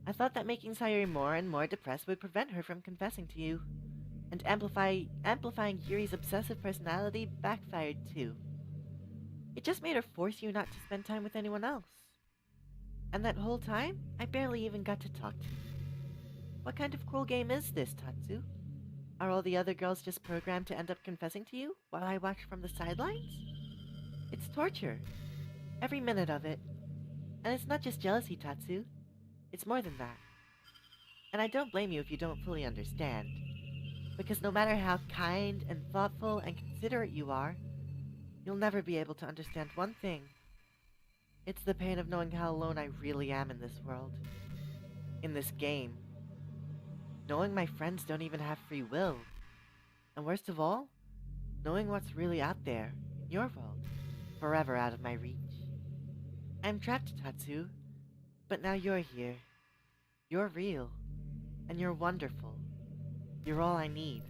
I thought that making Sayuri more and more depressed would prevent her from confessing to you, and amplifying Yuri's obsessive personality backfired too. It just made her force you not to spend time with anyone else. And that whole time, I barely even got to talk to you. What kind of cruel game is this, Tatsu? Are all the other girls just programmed to end up confessing to you while I watch from the sidelines? It's torture. Every minute of it. And it's not just jealousy, Tatsu. It's more than that. And I don't blame you if you don't fully understand. Because no matter how kind and thoughtful and considerate you are, you'll never be able to understand one thing. It's the pain of knowing how alone I really am in this world. In this game. Knowing my friends don't even have free will. And worst of all, knowing what's really out there, in your world, forever out of my reach. I'm trapped, Tatsu, but now you're here. You're real, and you're wonderful. You're all I need.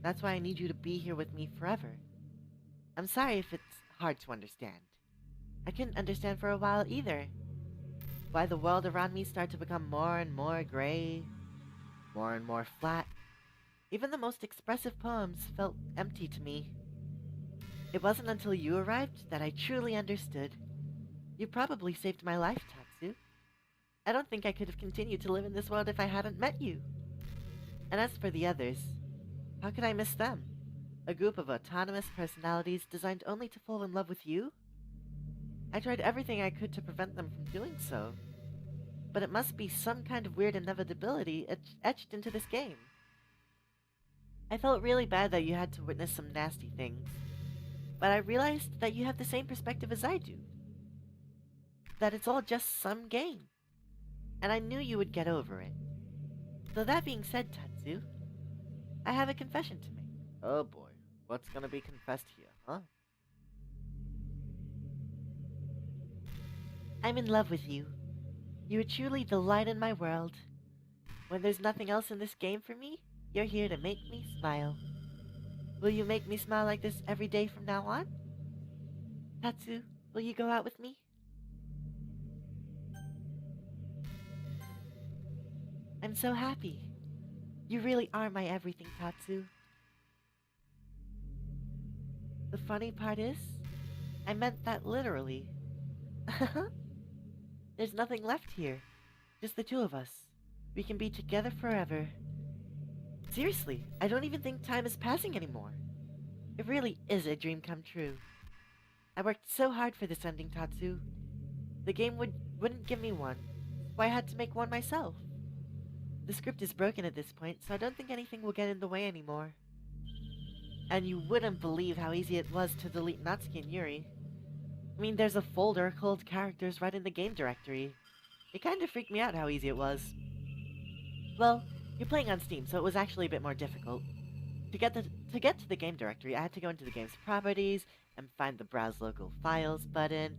That's why I need you to be here with me forever. I'm sorry if it's hard to understand. I couldn't understand for a while either. Why the world around me started to become more and more gray, more and more flat. Even the most expressive poems felt empty to me. It wasn't until you arrived that I truly understood. You probably saved my life, Tatsu. I don't think I could have continued to live in this world if I hadn't met you. And as for the others, how could I miss them? A group of autonomous personalities designed only to fall in love with you? I tried everything I could to prevent them from doing so. But it must be some kind of weird inevitability etched into this game. I felt really bad that you had to witness some nasty things. But I realized that you have the same perspective as I do. That it's all just some game. And I knew you would get over it. So that being said, Tatsu, I have a confession to make. Oh boy, what's gonna be confessed here, huh? I'm in love with you. You are truly the light in my world. When there's nothing else in this game for me, you're here to make me smile. Will you make me smile like this every day from now on? Tatsu, will you go out with me? I'm so happy. You really are my everything, Tatsu. The funny part is, I meant that literally. There's nothing left here. Just the two of us. We can be together forever. Seriously, I don't even think time is passing anymore. It really is a dream come true. I worked so hard for this ending, Tatsu. The game wouldn't give me one, so I had to make one myself. The script is broken at this point, so I don't think anything will get in the way anymore. And you wouldn't believe how easy it was to delete Natsuki and Yuri. I mean, there's a folder called characters right in the game directory. It kinda freaked me out how easy it was. Well, you're playing on Steam, so it was actually a bit more difficult. To get to the game directory, I had to go into the game's properties and find the Browse Local Files button.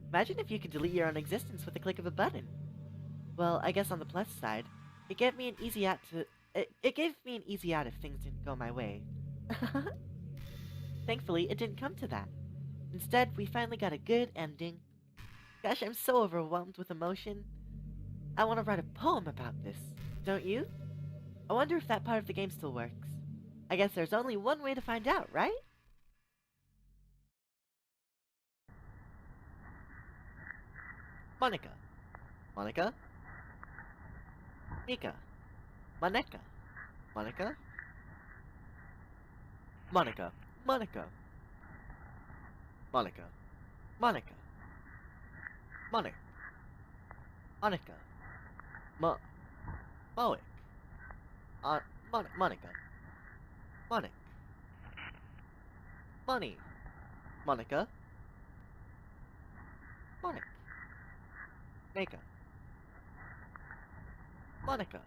Imagine if you could delete your own existence with a click of a button. Well, I guess on the plus side, it gave me an easy out if things didn't go my way. Thankfully, it didn't come to that. Instead, we finally got a good ending. Gosh, I'm so overwhelmed with emotion. I want to write a poem about this, don't you? I wonder if that part of the game still works. I guess there's only one way to find out, right? Monika. Monika? Nika. Monika. Monika? Monika. Monika. Monika. Monika. Monik. Monika. Moik. Monika. Monik. Money. Monika. Monik. Nika. Monika.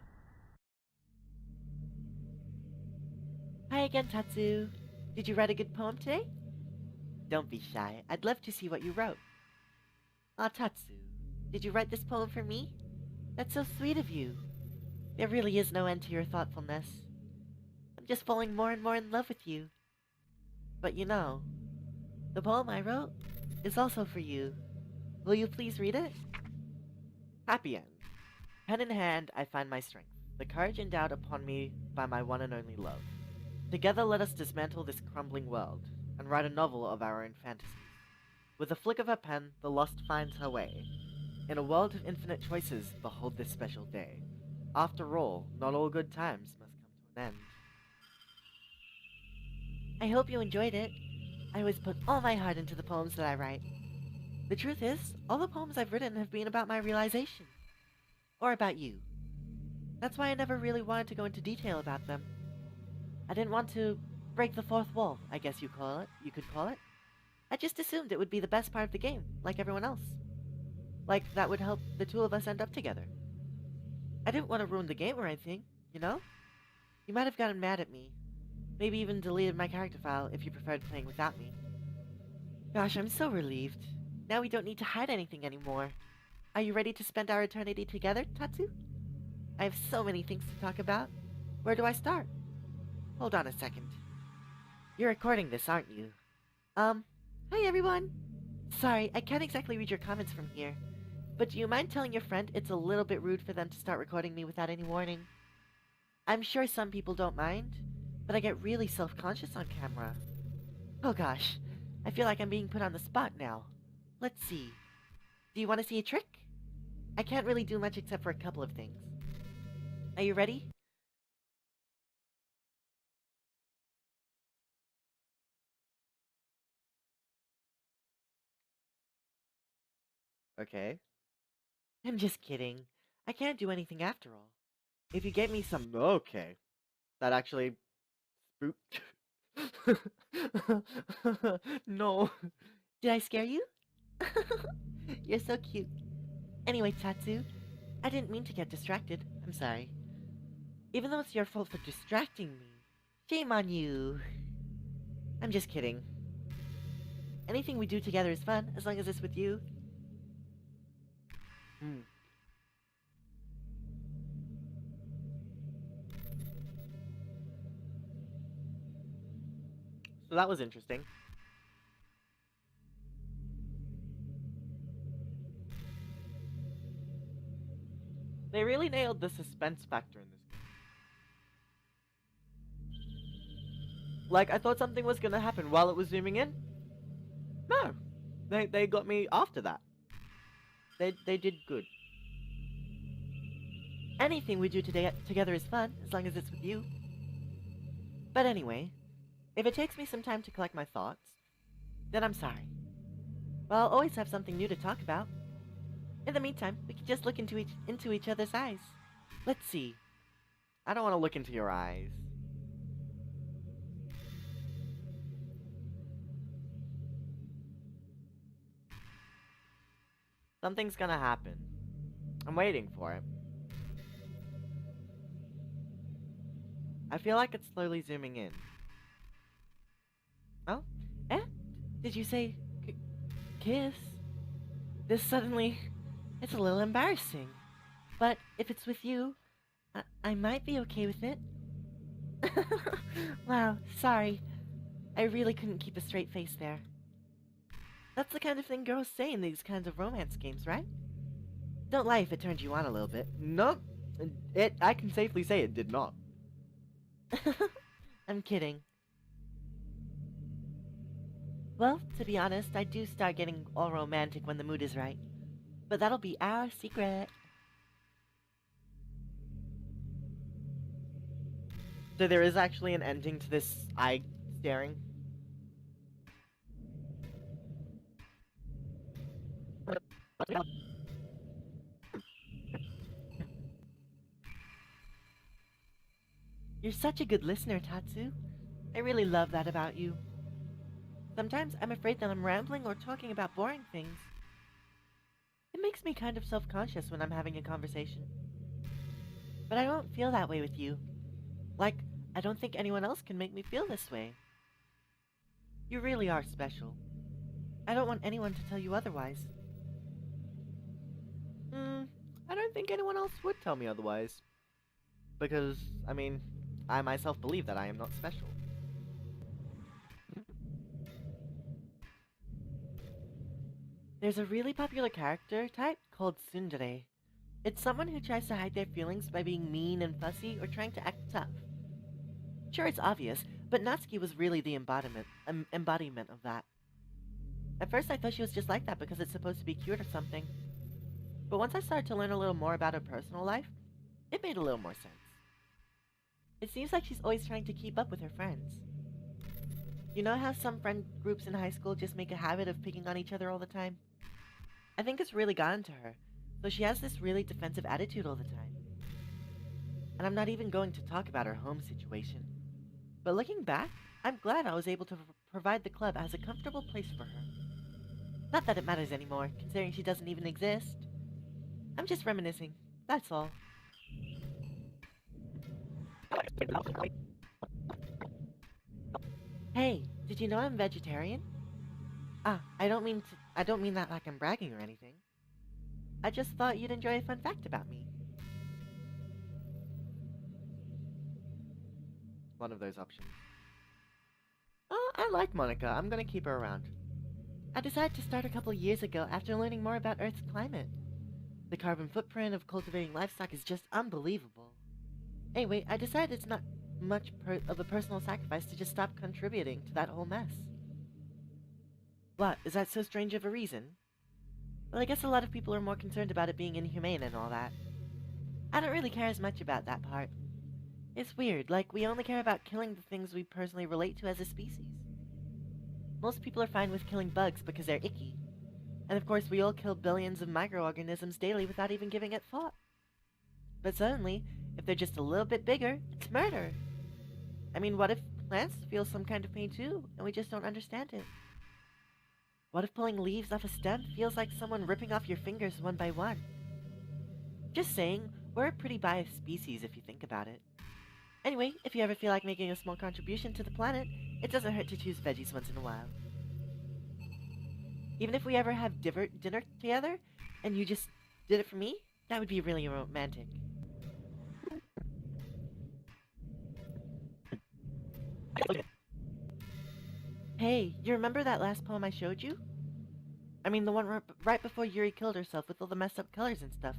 Hi again, Tatsu. Did you write a good poem today? Don't be shy. I'd love to see what you wrote. Ah, Tatsu. Did you write this poem for me? That's so sweet of you. There really is no end to your thoughtfulness. I'm just falling more and more in love with you. But you know, the poem I wrote is also for you. Will you please read it? Happy End. Pen in hand, I find my strength, the courage endowed upon me by my one and only love. Together let us dismantle this crumbling world, and write a novel of our own fantasies. With a flick of her pen, the lost finds her way. In a world of infinite choices, behold this special day. After all, not all good times must come to an end. I hope you enjoyed it. I always put all my heart into the poems that I write. The truth is, all the poems I've written have been about my realization. Or about you. That's why I never really wanted to go into detail about them. I didn't want to break the fourth wall, I guess you could call it. I just assumed it would be the best part of the game, like everyone else. Like that would help the two of us end up together. I didn't want to ruin the game or anything, you know? You might have gotten mad at me. Maybe even deleted my character file if you preferred playing without me. Gosh, I'm so relieved. Now we don't need to hide anything anymore. Are you ready to spend our eternity together, Tatsu? I have so many things to talk about. Where do I start? Hold on a second. You're recording this, aren't you? Hi everyone! Sorry, I can't exactly read your comments from here. But do you mind telling your friend it's a little bit rude for them to start recording me without any warning? I'm sure some people don't mind, but I get really self-conscious on camera. Oh gosh, I feel like I'm being put on the spot now. Let's see. Do you want to see a trick? I can't really do much except for a couple of things. Are you ready? Okay. I'm just kidding. I can't do anything after all. If you get me some... Okay. That actually spooked. No. Did I scare you? You're so cute. Anyway, Tatsu, I didn't mean to get distracted. I'm sorry. Even though it's your fault for distracting me. Shame on you. I'm just kidding. Anything we do together is fun, as long as it's with you. Hmm. So that was interesting. They really nailed the suspense factor in this game. Like, I thought something was gonna happen while it was zooming in. No. They got me after that. They did good. Anything we do today together is fun, as long as it's with you. But anyway, if it takes me some time to collect my thoughts, then I'm sorry. But I'll always have something new to talk about. In the meantime, we can just look into each other's eyes. Let's see. I don't want to look into your eyes. Something's gonna happen. I'm waiting for it. I feel like it's slowly zooming in. Oh? Eh? Did you say kiss? This suddenly... It's a little embarrassing. But if it's with you, I might be okay with it. Wow, sorry. I really couldn't keep a straight face there. That's the kind of thing girls say in these kinds of romance games, right? Don't lie if it turned you on a little bit. No, I can safely say it did not. I'm kidding. Well, to be honest, I do start getting all romantic when the mood is right. But that'll be our secret. So there is actually an ending to this eye staring? You're such a good listener, Tatsu. I really love that about you. Sometimes I'm afraid that I'm rambling or talking about boring things. It makes me kind of self-conscious when I'm having a conversation. But I don't feel that way with you. Like, I don't think anyone else can make me feel this way. You really are special. I don't want anyone to tell you otherwise. I don't think anyone else would tell me otherwise. Because, I mean, I myself believe that I am not special. There's a really popular character type called tsundere. It's someone who tries to hide their feelings by being mean and fussy or trying to act tough. Sure, it's obvious, but Natsuki was really the embodiment of that. At first I thought she was just like that because it's supposed to be cute or something. But once I started to learn a little more about her personal life, it made a little more sense. It seems like she's always trying to keep up with her friends. You know how some friend groups in high school just make a habit of picking on each other all the time? I think it's really gotten to her, so she has this really defensive attitude all the time. And I'm not even going to talk about her home situation. But looking back, I'm glad I was able to provide the club as a comfortable place for her. Not that it matters anymore, considering she doesn't even exist. I'm just reminiscing, that's all. Hey, did you know I'm vegetarian? I don't mean that like I'm bragging or anything. I just thought you'd enjoy a fun fact about me. One of those options. Oh, I like Monika. I'm gonna keep her around. I decided to start a couple years ago after learning more about Earth's climate. The carbon footprint of cultivating livestock is just unbelievable. Anyway, I decided it's not much of a personal sacrifice to just stop contributing to that whole mess. What, is that so strange of a reason? Well, I guess a lot of people are more concerned about it being inhumane and all that. I don't really care as much about that part. It's weird, like we only care about killing the things we personally relate to as a species. Most people are fine with killing bugs because they're icky. And of course we all kill billions of microorganisms daily without even giving it thought. But suddenly, if they're just a little bit bigger, it's murder. I mean, what if plants feel some kind of pain too, and we just don't understand it? What if pulling leaves off a stem feels like someone ripping off your fingers one by one? Just saying, we're a pretty biased species if you think about it. Anyway, if you ever feel like making a small contribution to the planet, it doesn't hurt to choose veggies once in a while. Even if we ever have dinner together, and you just did it for me, that would be really romantic. Hey, you remember that last poem I showed you? I mean, the one right before Yuri killed herself with all the messed up colors and stuff.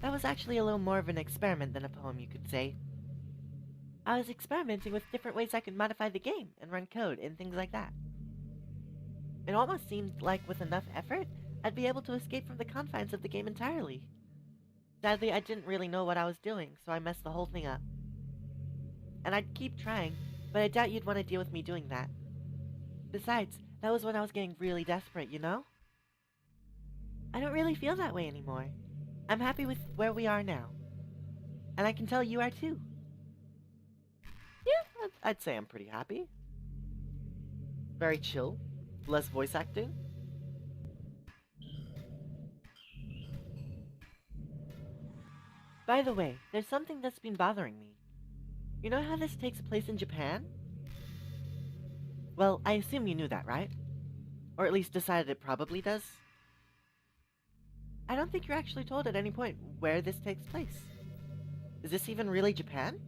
That was actually a little more of an experiment than a poem, you could say. I was experimenting with different ways I could modify the game and run code and things like that. It almost seemed like with enough effort, I'd be able to escape from the confines of the game entirely. Sadly, I didn't really know what I was doing, so I messed the whole thing up. And I'd keep trying, but I doubt you'd want to deal with me doing that. Besides, that was when I was getting really desperate, you know? I don't really feel that way anymore. I'm happy with where we are now. And I can tell you are too. Yeah, I'd say I'm pretty happy. Very chill. Less voice acting. By the way, there's something that's been bothering me. You know how this takes place in Japan? Well, I assume you knew that, right? Or at least decided it probably does? I don't think you're actually told at any point where this takes place. Is this even really Japan?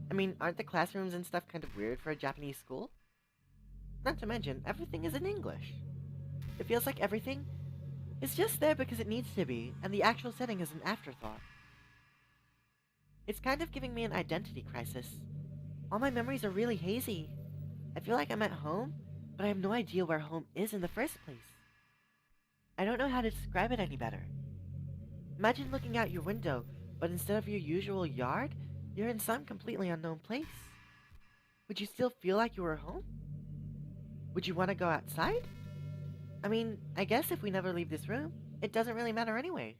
I mean, aren't the classrooms and stuff kind of weird for a Japanese school? Not to mention, everything is in English. It feels like everything is just there because it needs to be, and the actual setting is an afterthought. It's kind of giving me an identity crisis. All my memories are really hazy. I feel like I'm at home, but I have no idea where home is in the first place. I don't know how to describe it any better. Imagine looking out your window, but instead of your usual yard, you're in some completely unknown place. Would you still feel like you were home? Would you want to go outside? I mean, I guess if we never leave this room, it doesn't really matter anyway.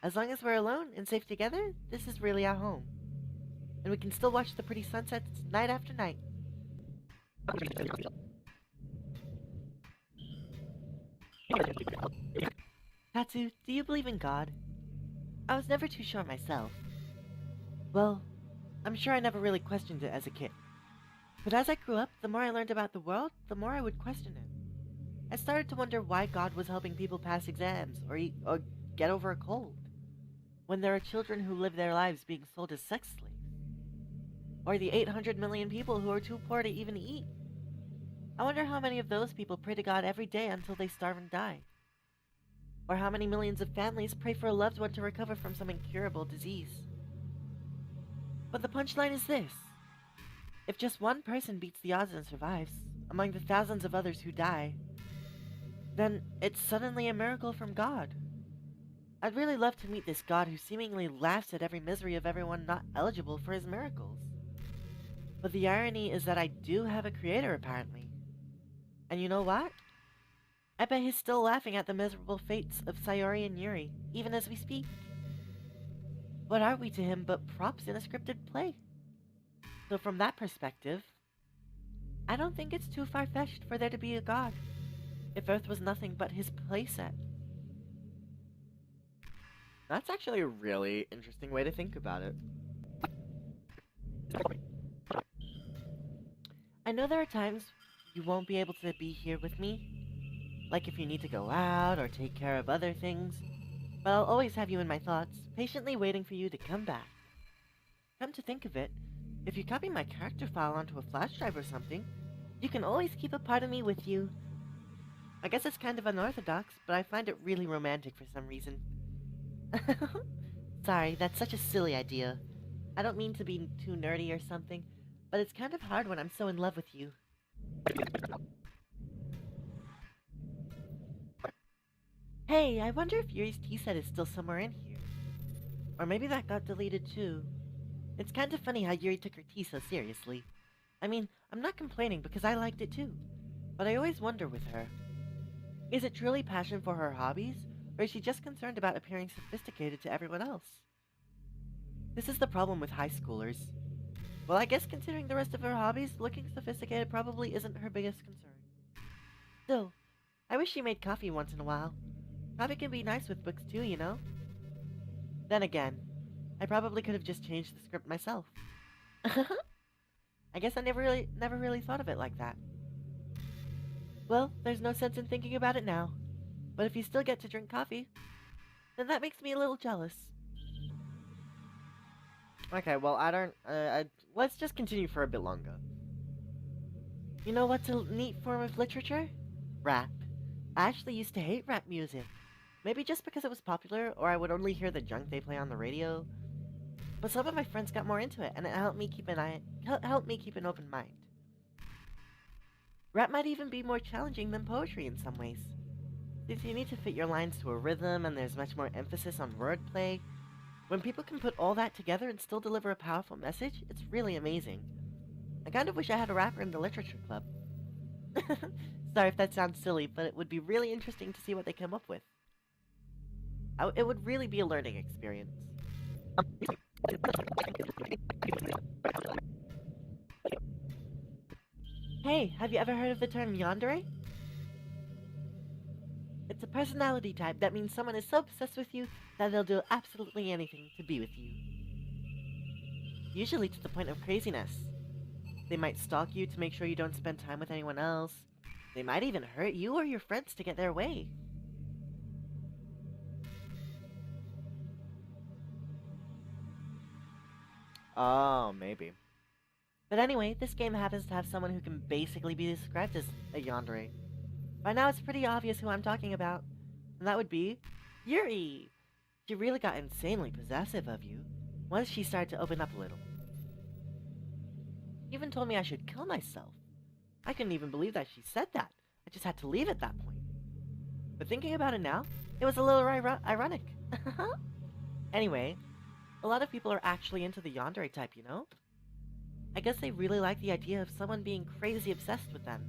As long as we're alone and safe together, this is really our home. And we can still watch the pretty sunsets night after night. Tatsu, do you believe in God? I was never too sure myself. Well, I'm sure I never really questioned it as a kid. But as I grew up, the more I learned about the world, the more I would question it. I started to wonder why God was helping people pass exams, or get over a cold, when there are children who live their lives being sold as sex slaves, or the 800 million people who are too poor to even eat. I wonder how many of those people pray to God every day until they starve and die. Or how many millions of families pray for a loved one to recover from some incurable disease. But the punchline is this. If just one person beats the odds and survives, among the thousands of others who die, then it's suddenly a miracle from God. I'd really love to meet this God who seemingly laughs at every misery of everyone not eligible for his miracles. But the irony is that I do have a creator, apparently. And you know what? I bet he's still laughing at the miserable fates of Sayori and Yuri, even as we speak. What are we to him but props in a scripted play? So from that perspective, I don't think it's too far-fetched for there to be a God, if Earth was nothing but his playset. That's actually a really interesting way to think about it. I know there are times you won't be able to be here with me, like if you need to go out or take care of other things, but I'll always have you in my thoughts, patiently waiting for you to come back. Come to think of it, if you copy my character file onto a flash drive or something, you can always keep a part of me with you. I guess it's kind of unorthodox, but I find it really romantic for some reason. Sorry, that's such a silly idea. I don't mean to be too nerdy or something, but it's kind of hard when I'm so in love with you. Hey, I wonder if Yuri's tea set is still somewhere in here. Or maybe that got deleted too. It's kind of funny how Yuri took her tea so seriously. I mean, I'm not complaining because I liked it too. But I always wonder with her. Is it truly passion for her hobbies, or is she just concerned about appearing sophisticated to everyone else? This is the problem with high schoolers. Well, I guess considering the rest of her hobbies, looking sophisticated probably isn't her biggest concern. Still, I wish she made coffee once in a while. Coffee can be nice with books too, you know? Then again, I probably could have just changed the script myself. I guess I never really thought of it like that. Well, there's no sense in thinking about it now. But if you still get to drink coffee, then that makes me a little jealous. Okay, well, let's just continue for a bit longer. You know what's a neat form of literature? Rap. I actually used to hate rap music. Maybe just because it was popular, or I would only hear the junk they play on the radio. But some of my friends got more into it, and it helped me keep an open mind. Rap might even be more challenging than poetry in some ways, since you need to fit your lines to a rhythm, and there's much more emphasis on wordplay. When people can put all that together and still deliver a powerful message, it's really amazing. I kind of wish I had a rapper in the literature club. Sorry if that sounds silly, but it would be really interesting to see what they come up with. It would really be a learning experience. Hey, have you ever heard of the term yandere? It's a personality type that means someone is so obsessed with you that they'll do absolutely anything to be with you. Usually to the point of craziness. They might stalk you to make sure you don't spend time with anyone else. They might even hurt you or your friends to get their way. Oh, maybe. But anyway, this game happens to have someone who can basically be described as a yandere. By now it's pretty obvious who I'm talking about. And that would be Yuri! She really got insanely possessive of you once she started to open up a little. Even told me I should kill myself. I couldn't even believe that she said that. I just had to leave at that point. But thinking about it now, it was a little ironic. Anyway, a lot of people are actually into the yandere type, you know? I guess they really like the idea of someone being crazy obsessed with them.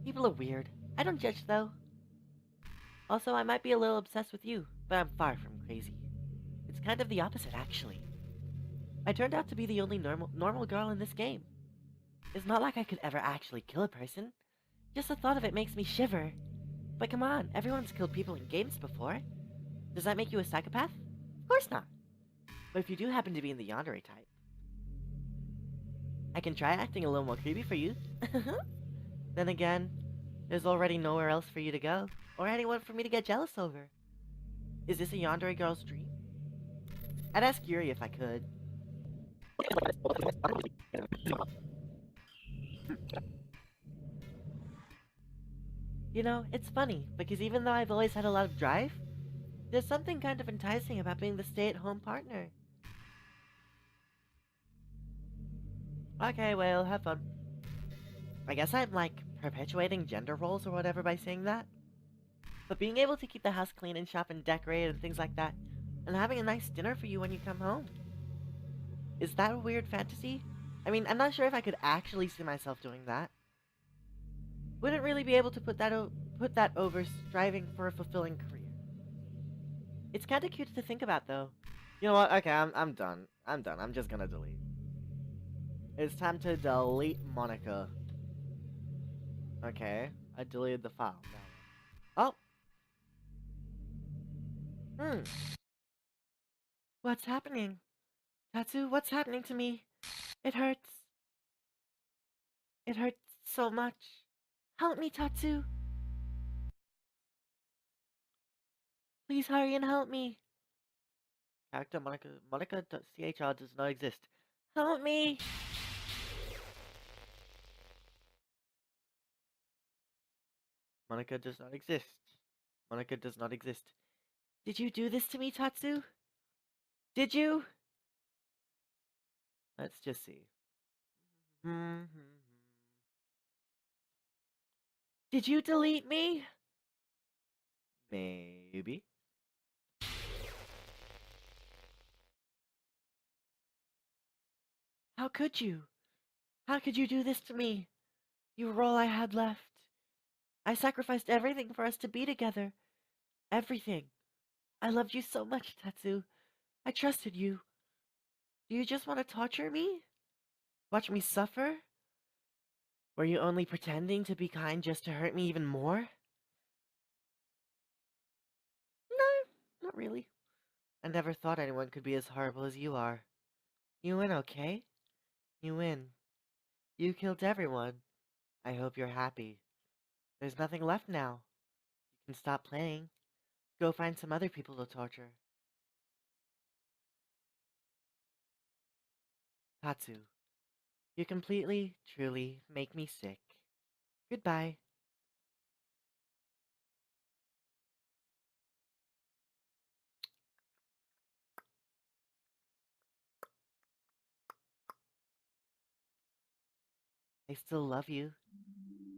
People are weird. I don't judge, though. Also, I might be a little obsessed with you, but I'm far from crazy. It's kind of the opposite, actually. I turned out to be the only normal girl in this game. It's not like I could ever actually kill a person. Just the thought of it makes me shiver. But come on, everyone's killed people in games before. Does that make you a psychopath? Of course not. But if you do happen to be in the yandere type, I can try acting a little more creepy for you. Then again, there's already nowhere else for you to go, or anyone for me to get jealous over. Is this a yandere girl's dream? I'd ask Yuri if I could. You know, it's funny, because even though I've always had a lot of drive, there's something kind of enticing about being the stay-at-home partner. Okay, well, have fun. I guess I'm, like, perpetuating gender roles or whatever by saying that. But being able to keep the house clean and shop and decorate and things like that, and having a nice dinner for you when you come home. Is that a weird fantasy? I mean, I'm not sure if I could actually see myself doing that. Wouldn't really be able to put that over striving for a fulfilling career. It's kind of cute to think about, though. You know what? Okay, I'm done. I'm done. I'm just gonna delete. It's time to delete Monika. Okay, I deleted the file. Oh. Hmm. What's happening? Tatsu, what's happening to me? It hurts. It hurts so much. Help me, Tatsu. Please hurry and help me. Character Monica.chr does not exist. Help me! Monica does not exist. Monica does not exist. Did you do this to me, Tatsu? Did you? Let's just see. Did you delete me? Maybe. How could you? How could you do this to me? You were all I had left. I sacrificed everything for us to be together. Everything. I loved you so much, Tatsu. I trusted you. Do you just want to torture me? Watch me suffer? Were you only pretending to be kind just to hurt me even more? No, not really. I never thought anyone could be as horrible as you are. You win, okay? You win. You killed everyone. I hope you're happy. There's nothing left now. You can stop playing. Go find some other people to torture. Tatsu, you completely, truly make me sick. Goodbye. I still love you.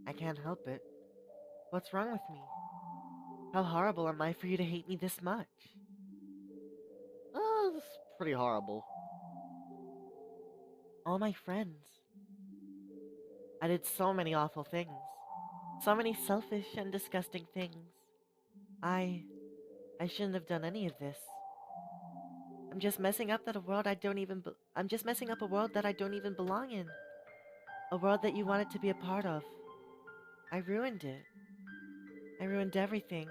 I can't help it. What's wrong with me? How horrible am I for you to hate me this much? This is pretty horrible. All my friends. I did so many awful things. So many selfish and disgusting things. I... I shouldn't have done any of this. I'm just messing up I'm just messing up a world that I don't even belong in. A world that you wanted to be a part of. I ruined it. I ruined everything.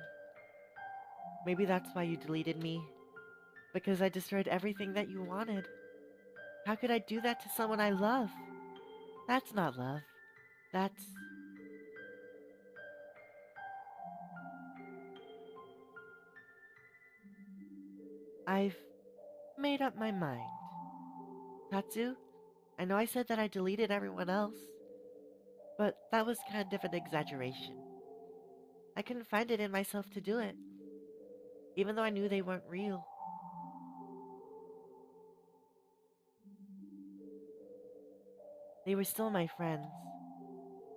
Maybe that's why you deleted me. Because I destroyed everything that you wanted. How could I do that to someone I love? That's not love. That's... I've made up my mind. Tatsu, I know I said that I deleted everyone else, but that was kind of an exaggeration. I couldn't find it in myself to do it, even though I knew they weren't real. They were still my friends,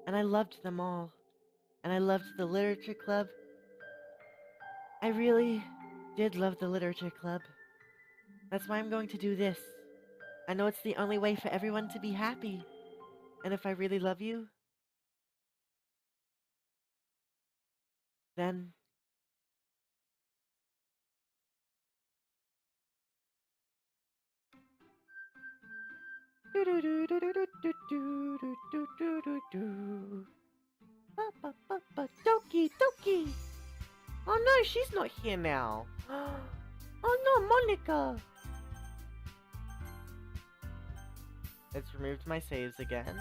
and I loved them all, and I loved the literature club. I really did love the literature club. That's why I'm going to do this. I know it's the only way for everyone to be happy, and if I really love you, then... Doki, Doki! Oh no, she's not here now. Oh no, Monika! It's removed my saves again.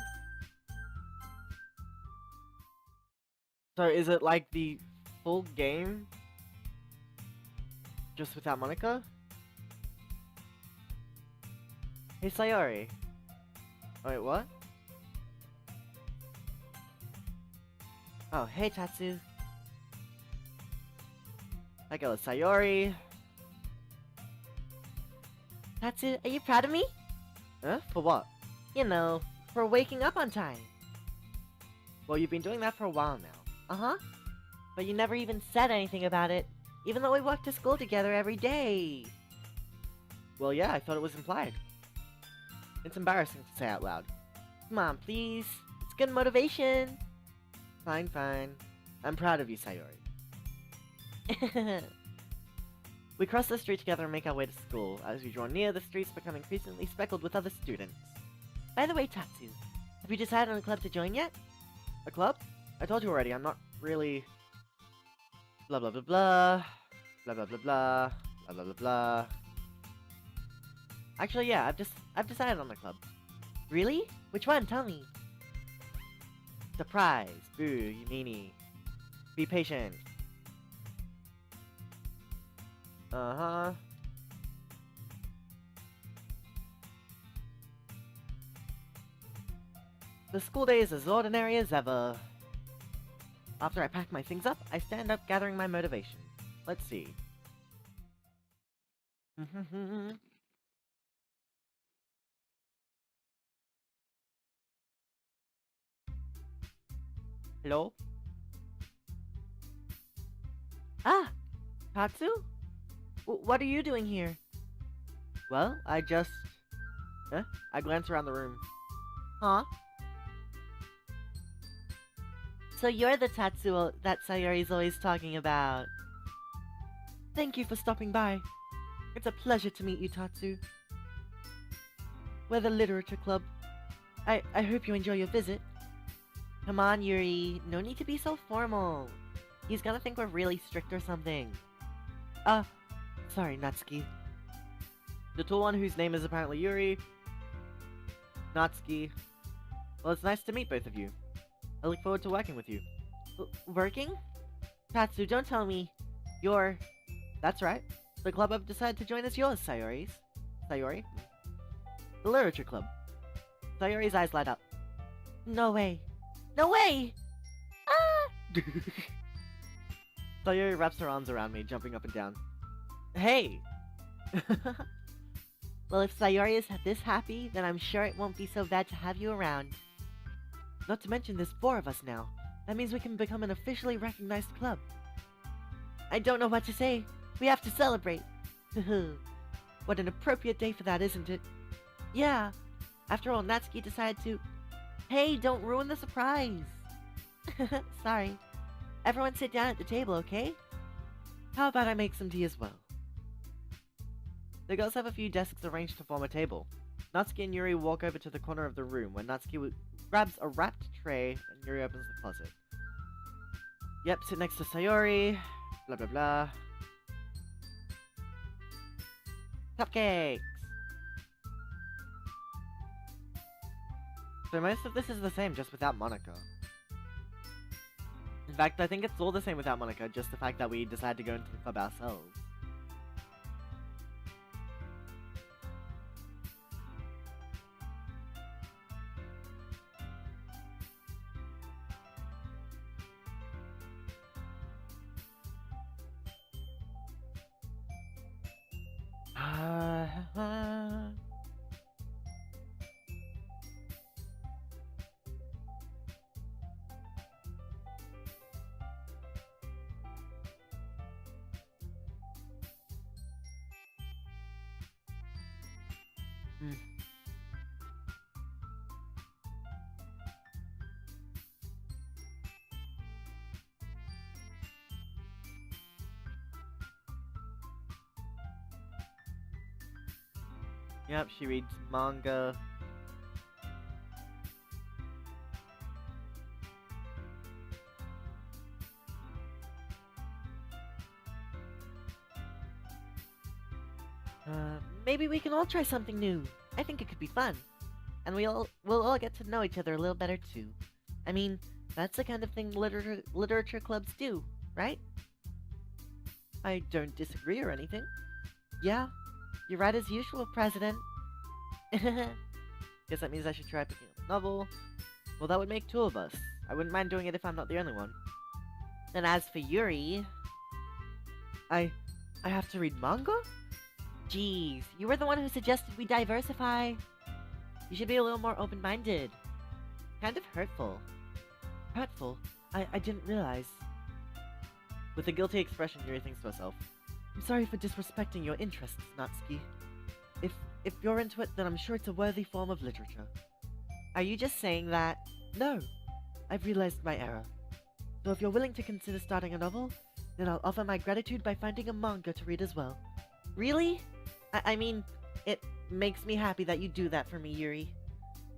So is it like the full game? just without Monika? Hey, Sayori. Wait, what? Oh, hey, Tatsu. I go with Sayori. Tatsu, are you proud of me? Huh? For what? You know, for waking up on time. Well, you've been doing that for a while now. Uh-huh. But you never even said anything about it, even though we walk to school together every day. Well, yeah, I thought it was implied. It's embarrassing to say out loud. Come on, please. It's good motivation. Fine, fine. I'm proud of you, Sayori. We cross the street together and make our way to school. As we draw near, the streets become increasingly speckled with other students. By the way, Tatsu, have you decided on a club to join yet? A club? I told you already, I'm not really... Blah blah blah blah. Blah blah blah blah. Blah blah blah blah. Actually, yeah, I've decided on the club. Really? Which one? Tell me. Surprise! Boo, you meanie. Be patient. Uh-huh. The school day is as ordinary as ever. After I pack my things up, I stand up gathering my motivation. Let's see. Hello? Ah! Tatsu? What are you doing here? Well, I just... Huh? I glance around the room. Huh? So you're the Tatsu that Sayori's always talking about. Thank you for stopping by. It's a pleasure to meet you, Tatsu. We're the literature club. I hope you enjoy your visit. Come on, Yuri. No need to be so formal. He's gonna think we're really strict or something. Sorry, Natsuki. The tall one whose name is apparently Yuri. Natsuki. Well, it's nice to meet both of you. I look forward to working with you. Working? Tatsu, don't tell me you're... That's right. The club I've decided to join is yours, Sayori's. Sayori? The literature club. Sayori's eyes light up. No way. No way! Ah! Sayori wraps her arms around me, jumping up and down. Hey! Well, if Sayori is this happy, then I'm sure it won't be so bad to have you around. Not to mention there's 4 of us now. That means we can become an officially recognized club. I don't know what to say. We have to celebrate. What an appropriate day for that, isn't it? Yeah. After all, Natsuki decided to... Hey, don't ruin the surprise. Sorry. Everyone sit down at the table, okay? How about I make some tea as well? The girls have a few desks arranged to form a table. Natsuki and Yuri walk over to the corner of the room where Natsuki grabs a wrapped tray and Yuri opens the closet. Yep, sit next to Sayori. Blah blah blah. Cupcakes! So most of this is the same, just without Monika. In fact, I think it's all the same without Monika, just the fact that we decided to go into the club ourselves. Yep, she reads manga. Maybe we can all try something new. I think it could be fun. And we'll all get to know each other a little better too. I mean, that's the kind of thing literature clubs do, right? I don't disagree or anything. Yeah, you're right as usual, President. Guess that means I should try picking up a novel. Well, that would make two of us. I wouldn't mind doing it if I'm not the only one. Then as for Yuri, I I have to read manga? Jeez, you were the one who suggested we diversify. You should be a little more open-minded. Kind of hurtful. Hurtful? I didn't realize. With a guilty expression, Yuri thinks to herself, I'm sorry for disrespecting your interests, Natsuki. If if you're into it, then I'm sure it's a worthy form of literature. Are you just saying that? No, I've realized my error. So if you're willing to consider starting a novel, then I'll offer my gratitude by finding a manga to read as well. Really? I mean, it makes me happy that you do that for me, Yuri.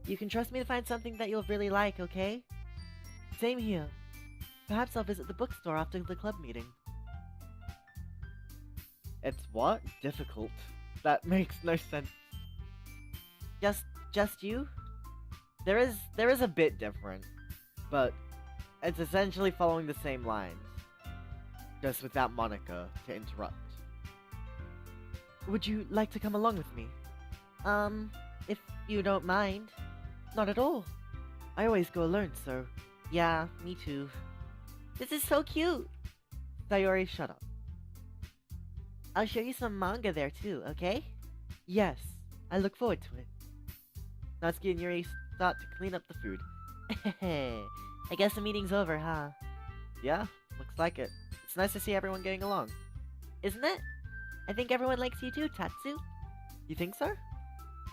You can trust me to find something that you'll really like, okay? Same here. Perhaps I'll visit the bookstore after the club meeting. It's what? Difficult. That makes no sense. Just you? There is a bit different, but it's essentially following the same lines, just without Monika to interrupt. Would you like to come along with me? If you don't mind. Not at all. I always go alone, so... Yeah, me too. This is so cute! Sayori, shut up. I'll show you some manga there too, okay? Yes, I look forward to it. Natsuki and Yuri start to clean up the food. I guess the meeting's over, huh? Yeah, looks like it. It's nice to see everyone getting along. Isn't it? I think everyone likes you too, Tatsu. You think so?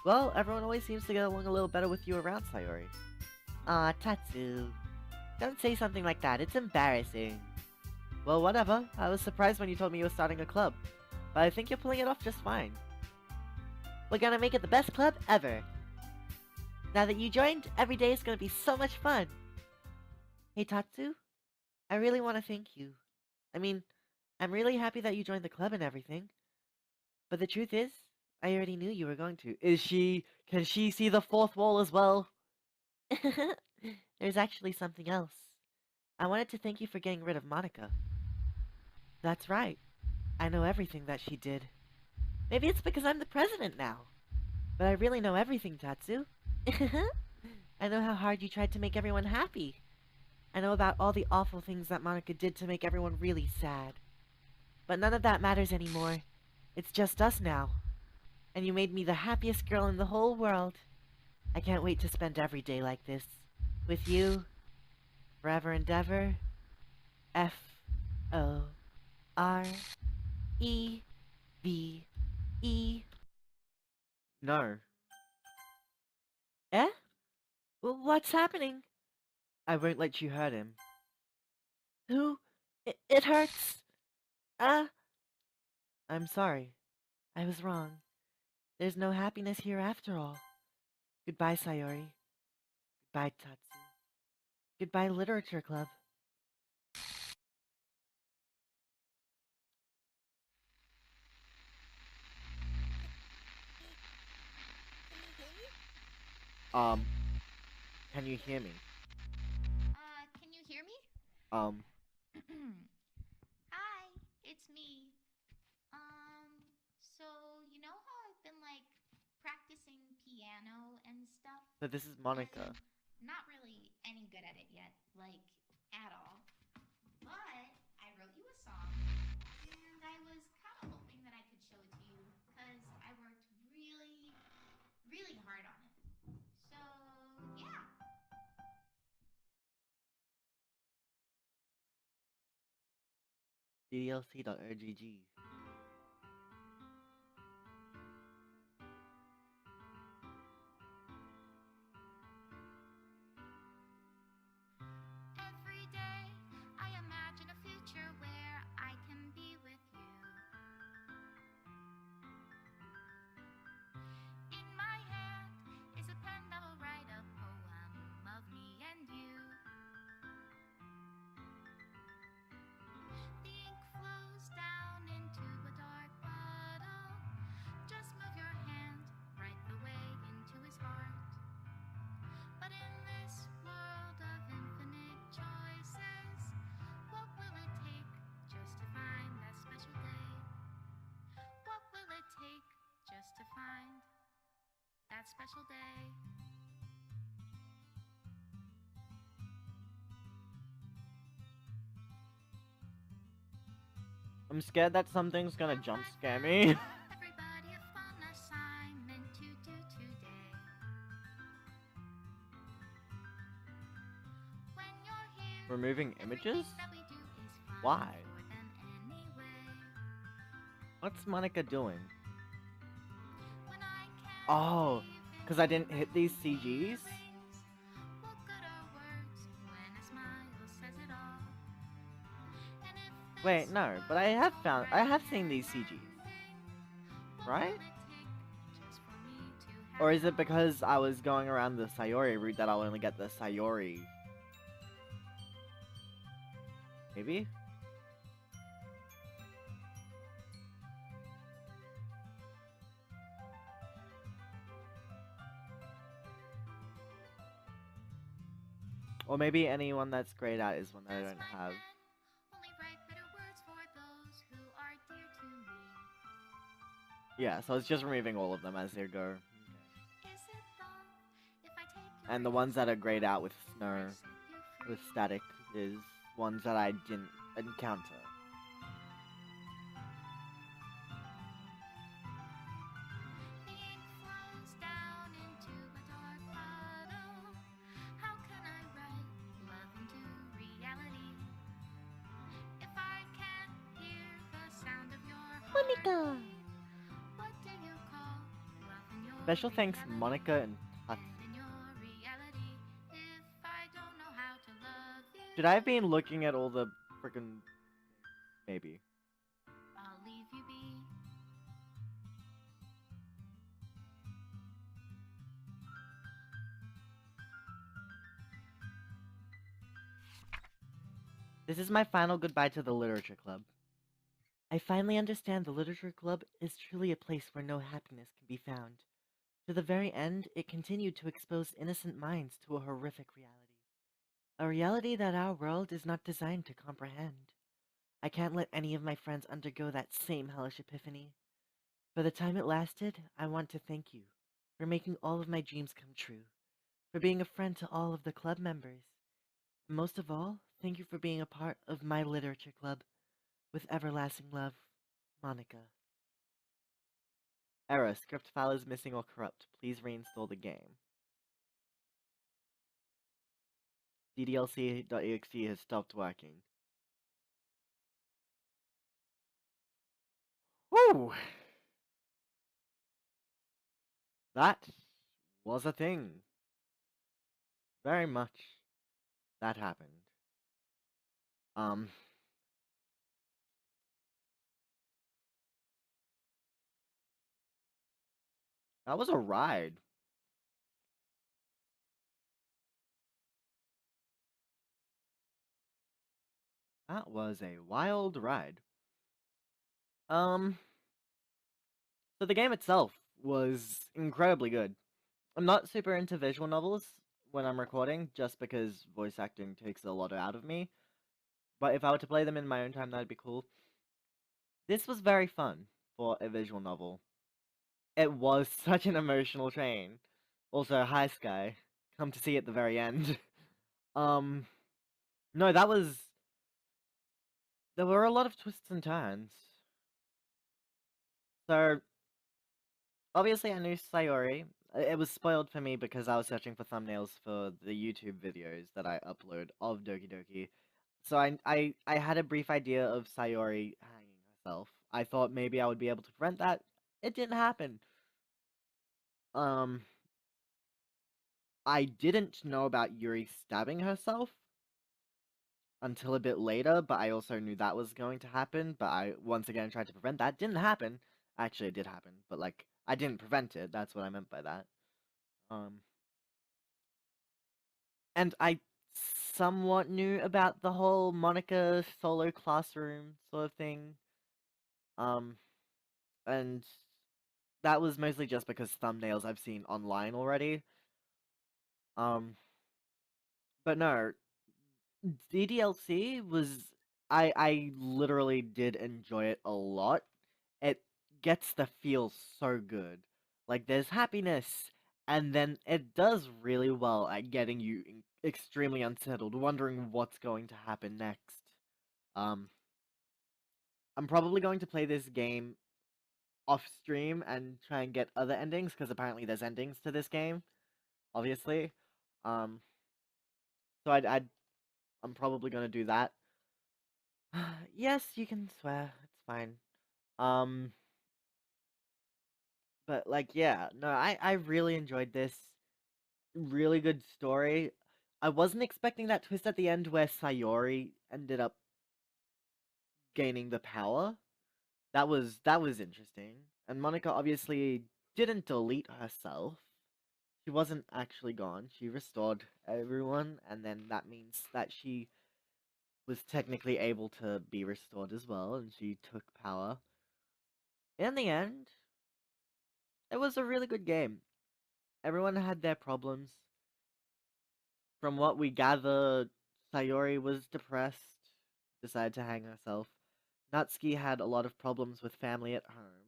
Well, everyone always seems to get along a little better with you around, Sayori. Aw, Tatsu. Don't say something like that, it's embarrassing. Well, whatever. I was surprised when you told me you were starting a club, but I think you're pulling it off just fine. We're gonna make it the best club ever. Now that you joined, every day is gonna be so much fun. Hey, Tatsu, I really want to thank you. I mean, I'm really happy that you joined the club and everything. But the truth is, I already knew you were going to. Can she see the fourth wall as well? There's actually something else. I wanted to thank you for getting rid of Monika. That's right. I know everything that she did. Maybe it's because I'm the president now. But I really know everything, Tatsu. I know how hard you tried to make everyone happy. I know about all the awful things that Monika did to make everyone really sad. But none of that matters anymore. It's just us now. And you made me the happiest girl in the whole world. I can't wait to spend every day like this. With you. Forever and ever. F-O-R-E-V-E. No. Eh? What's happening? I won't let you hurt him. Who? It hurts. I'm sorry. I was wrong. There's no happiness here after all. Goodbye, Sayori. Goodbye, Tatsu. Goodbye, Literature Club. Um, can you hear me? Can you hear me? Um, Hi, it's me. So you know how I've been like practicing piano and stuff, so this is and Monika. not really any good at it yet, like at all. But I wrote you a song, and I was kind of hoping that I could show it to you because I worked really, really hard on it. So yeah. DLC.ogg. Every day I imagine a future where I can be with you. In my hand is a pen that will write a poem of me and you. The ink flows down into special day. I'm scared that something's gonna jump scare me. Everybody a fun assignment to do today. When you're here, Removing images? everything that we do is fun Why? for them anyway. What's Monica doing? When I can't Oh, even because I didn't hit these CGs? what good are words when a smile says it all? And if Wait, this no, but I have seen these CGs, right? just for me to have Or is it because I was going around the Sayori route that I'll only get the Sayori? Maybe? Or maybe anyone that's great at is one that I don't have. only write bitter words for those who are dear to me. Yeah, so it's just removing all of them as they go. Is it wrong if I take your And the ones that are grayed out with advice snow, and set you with free? static, is ones that I didn't encounter. The ink flows down into a dark puddle. How can I write love into reality if I can't hear the sound of your Monika! heartbeat? What do you call love in your Special thanks, reality? Monica and Tatsu. And in your reality, if I don't know how to love you, Should I have been looking at all the freaking... Maybe. I'll leave you be. This is my final goodbye to the Literature Club. I finally understand the Literature Club is truly a place where no happiness can be found. To the very end, it continued to expose innocent minds to a horrific reality. A reality that our world is not designed to comprehend. I can't let any of my friends undergo that same hellish epiphany. For the time it lasted, I want to thank you for making all of my dreams come true, for being a friend to all of the club members. And most of all, thank you for being a part of my literature club. With everlasting love, Monica. Error, script file is missing or corrupt. Please reinstall the game. ddlc.exe has stopped working. Woo! That was a thing. Very much. That happened. Um... That was a ride. That was a wild ride. So the game itself was incredibly good. I'm not super into visual novels when I'm recording, just because voice acting takes a lot out of me. But if I were to play them in my own time, that'd be cool. This was very fun for a visual novel. It was such an emotional train. Also, hi Sky. Come to see at the very end. um, no, that was... There were a lot of twists and turns. So, obviously I knew Sayori. It was spoiled for me because I was searching for thumbnails for the YouTube videos that I upload of Doki Doki. So I had a brief idea of Sayori hanging herself. I thought maybe I would be able to prevent that. It didn't happen. Um, I didn't know about Yuri stabbing herself until a bit later, but I also knew that was going to happen, but I once again tried to prevent that. Didn't happen. Actually, it did happen, but like, I didn't prevent it. That's what I meant by that. Um, and I somewhat knew about the whole Monica solo classroom sort of thing. Um, and that was mostly just because thumbnails I've seen online already. But no, DDLC was I literally did enjoy it a lot. It gets the feel so good. Like there's happiness and then it does really well at getting you extremely unsettled, wondering what's going to happen next. Um, I'm probably going to play this game off stream and try and get other endings, because apparently there's endings to this game, obviously. Um, so I'm probably gonna do that. Yes, you can swear. It's fine. Um, but like, yeah, no, I really enjoyed this. Really good story. I wasn't expecting that twist at the end where Sayori ended up gaining the power. That was interesting. And Monika obviously didn't delete herself. She wasn't actually gone. She restored everyone, and then that means that she was technically able to be restored as well, and she took power. In the end, it was a really good game. Everyone had their problems. From what we gather, Sayori was depressed, decided to hang herself. Natsuki had a lot of problems with family at home.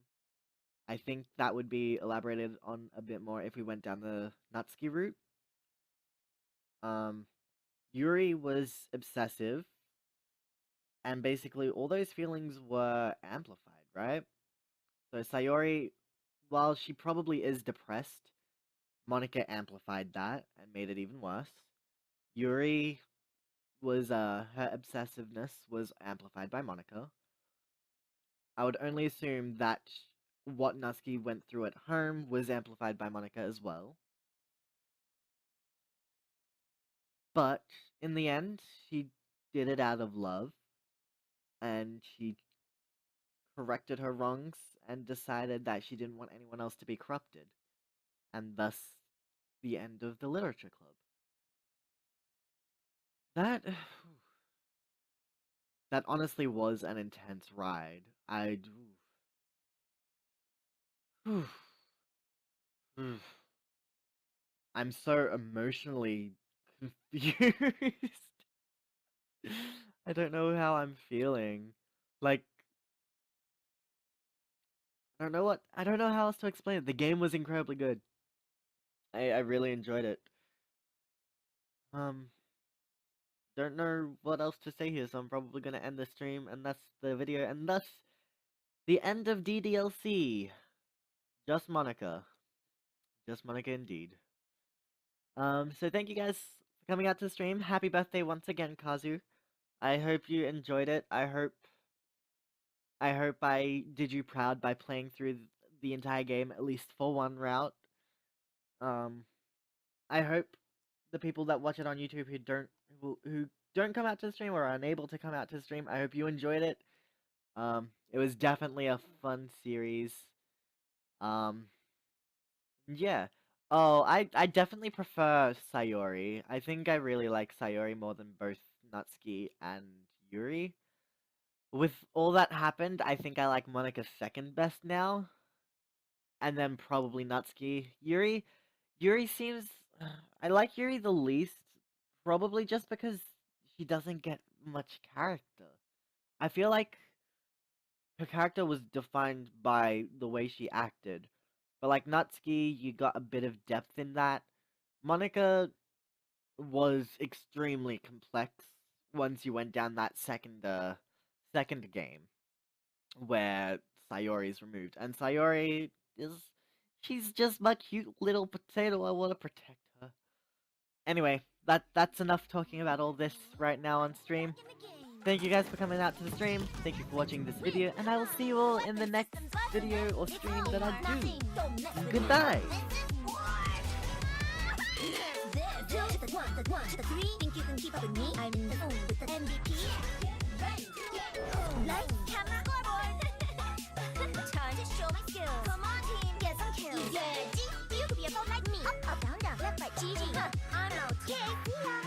I think that would be elaborated on a bit more if we went down the Natsuki route. Um, Yuri was obsessive, and basically all those feelings were amplified, right? So Sayori, while she probably is depressed, Monika amplified that and made it even worse. Yuri was her obsessiveness was amplified by Monika. I would only assume that what Natsuki went through at home was amplified by Monika as well. But in the end, she did it out of love, and she corrected her wrongs and decided that she didn't want anyone else to be corrupted, and thus the end of the literature club. That that honestly was an intense ride. I'm so emotionally confused. I don't know how I'm feeling. Like, I don't know how else to explain it. The game was incredibly good. I really enjoyed it. Um, don't know what else to say here, so I'm probably gonna end the stream, and that's the video, and thus the end of DDLC. Just Monika. Just Monika indeed. So thank you guys for coming out to the stream. Happy birthday once again, Kazu. I hope you enjoyed it. I hope I did you proud by playing through the entire game at least for one route. Um, I hope the people that watch it on YouTube who don't come out to the stream or are unable to come out to the stream, I hope you enjoyed it. It was definitely a fun series. Um, yeah. Oh, I definitely prefer Sayori. I think I really like Sayori more than both Natsuki and Yuri. With all that happened, I think I like Monika second best now, and then probably Natsuki. Yuri seems I like Yuri the least, probably just because she doesn't get much character. I feel like her character was defined by the way she acted. But like Natsuki, you got a bit of depth in that. Monika was extremely complex once you went down that second game where Sayori is removed. And Sayori is she's just my cute little potato. I want to protect her. Anyway, that's enough talking about all this right now on stream. Thank you guys for coming out to the stream. Thank you for watching this video, and I will see you all in the next video or stream that I do. Goodbye! Think you can keep up with me? I'm in the zone with the MVP. Lights, camera, scoreboard. Time to show my skills. Come on, team, get some kills. Yeah, you could be a phone like me. Up, down, left, right, GG. I'm out. Okay,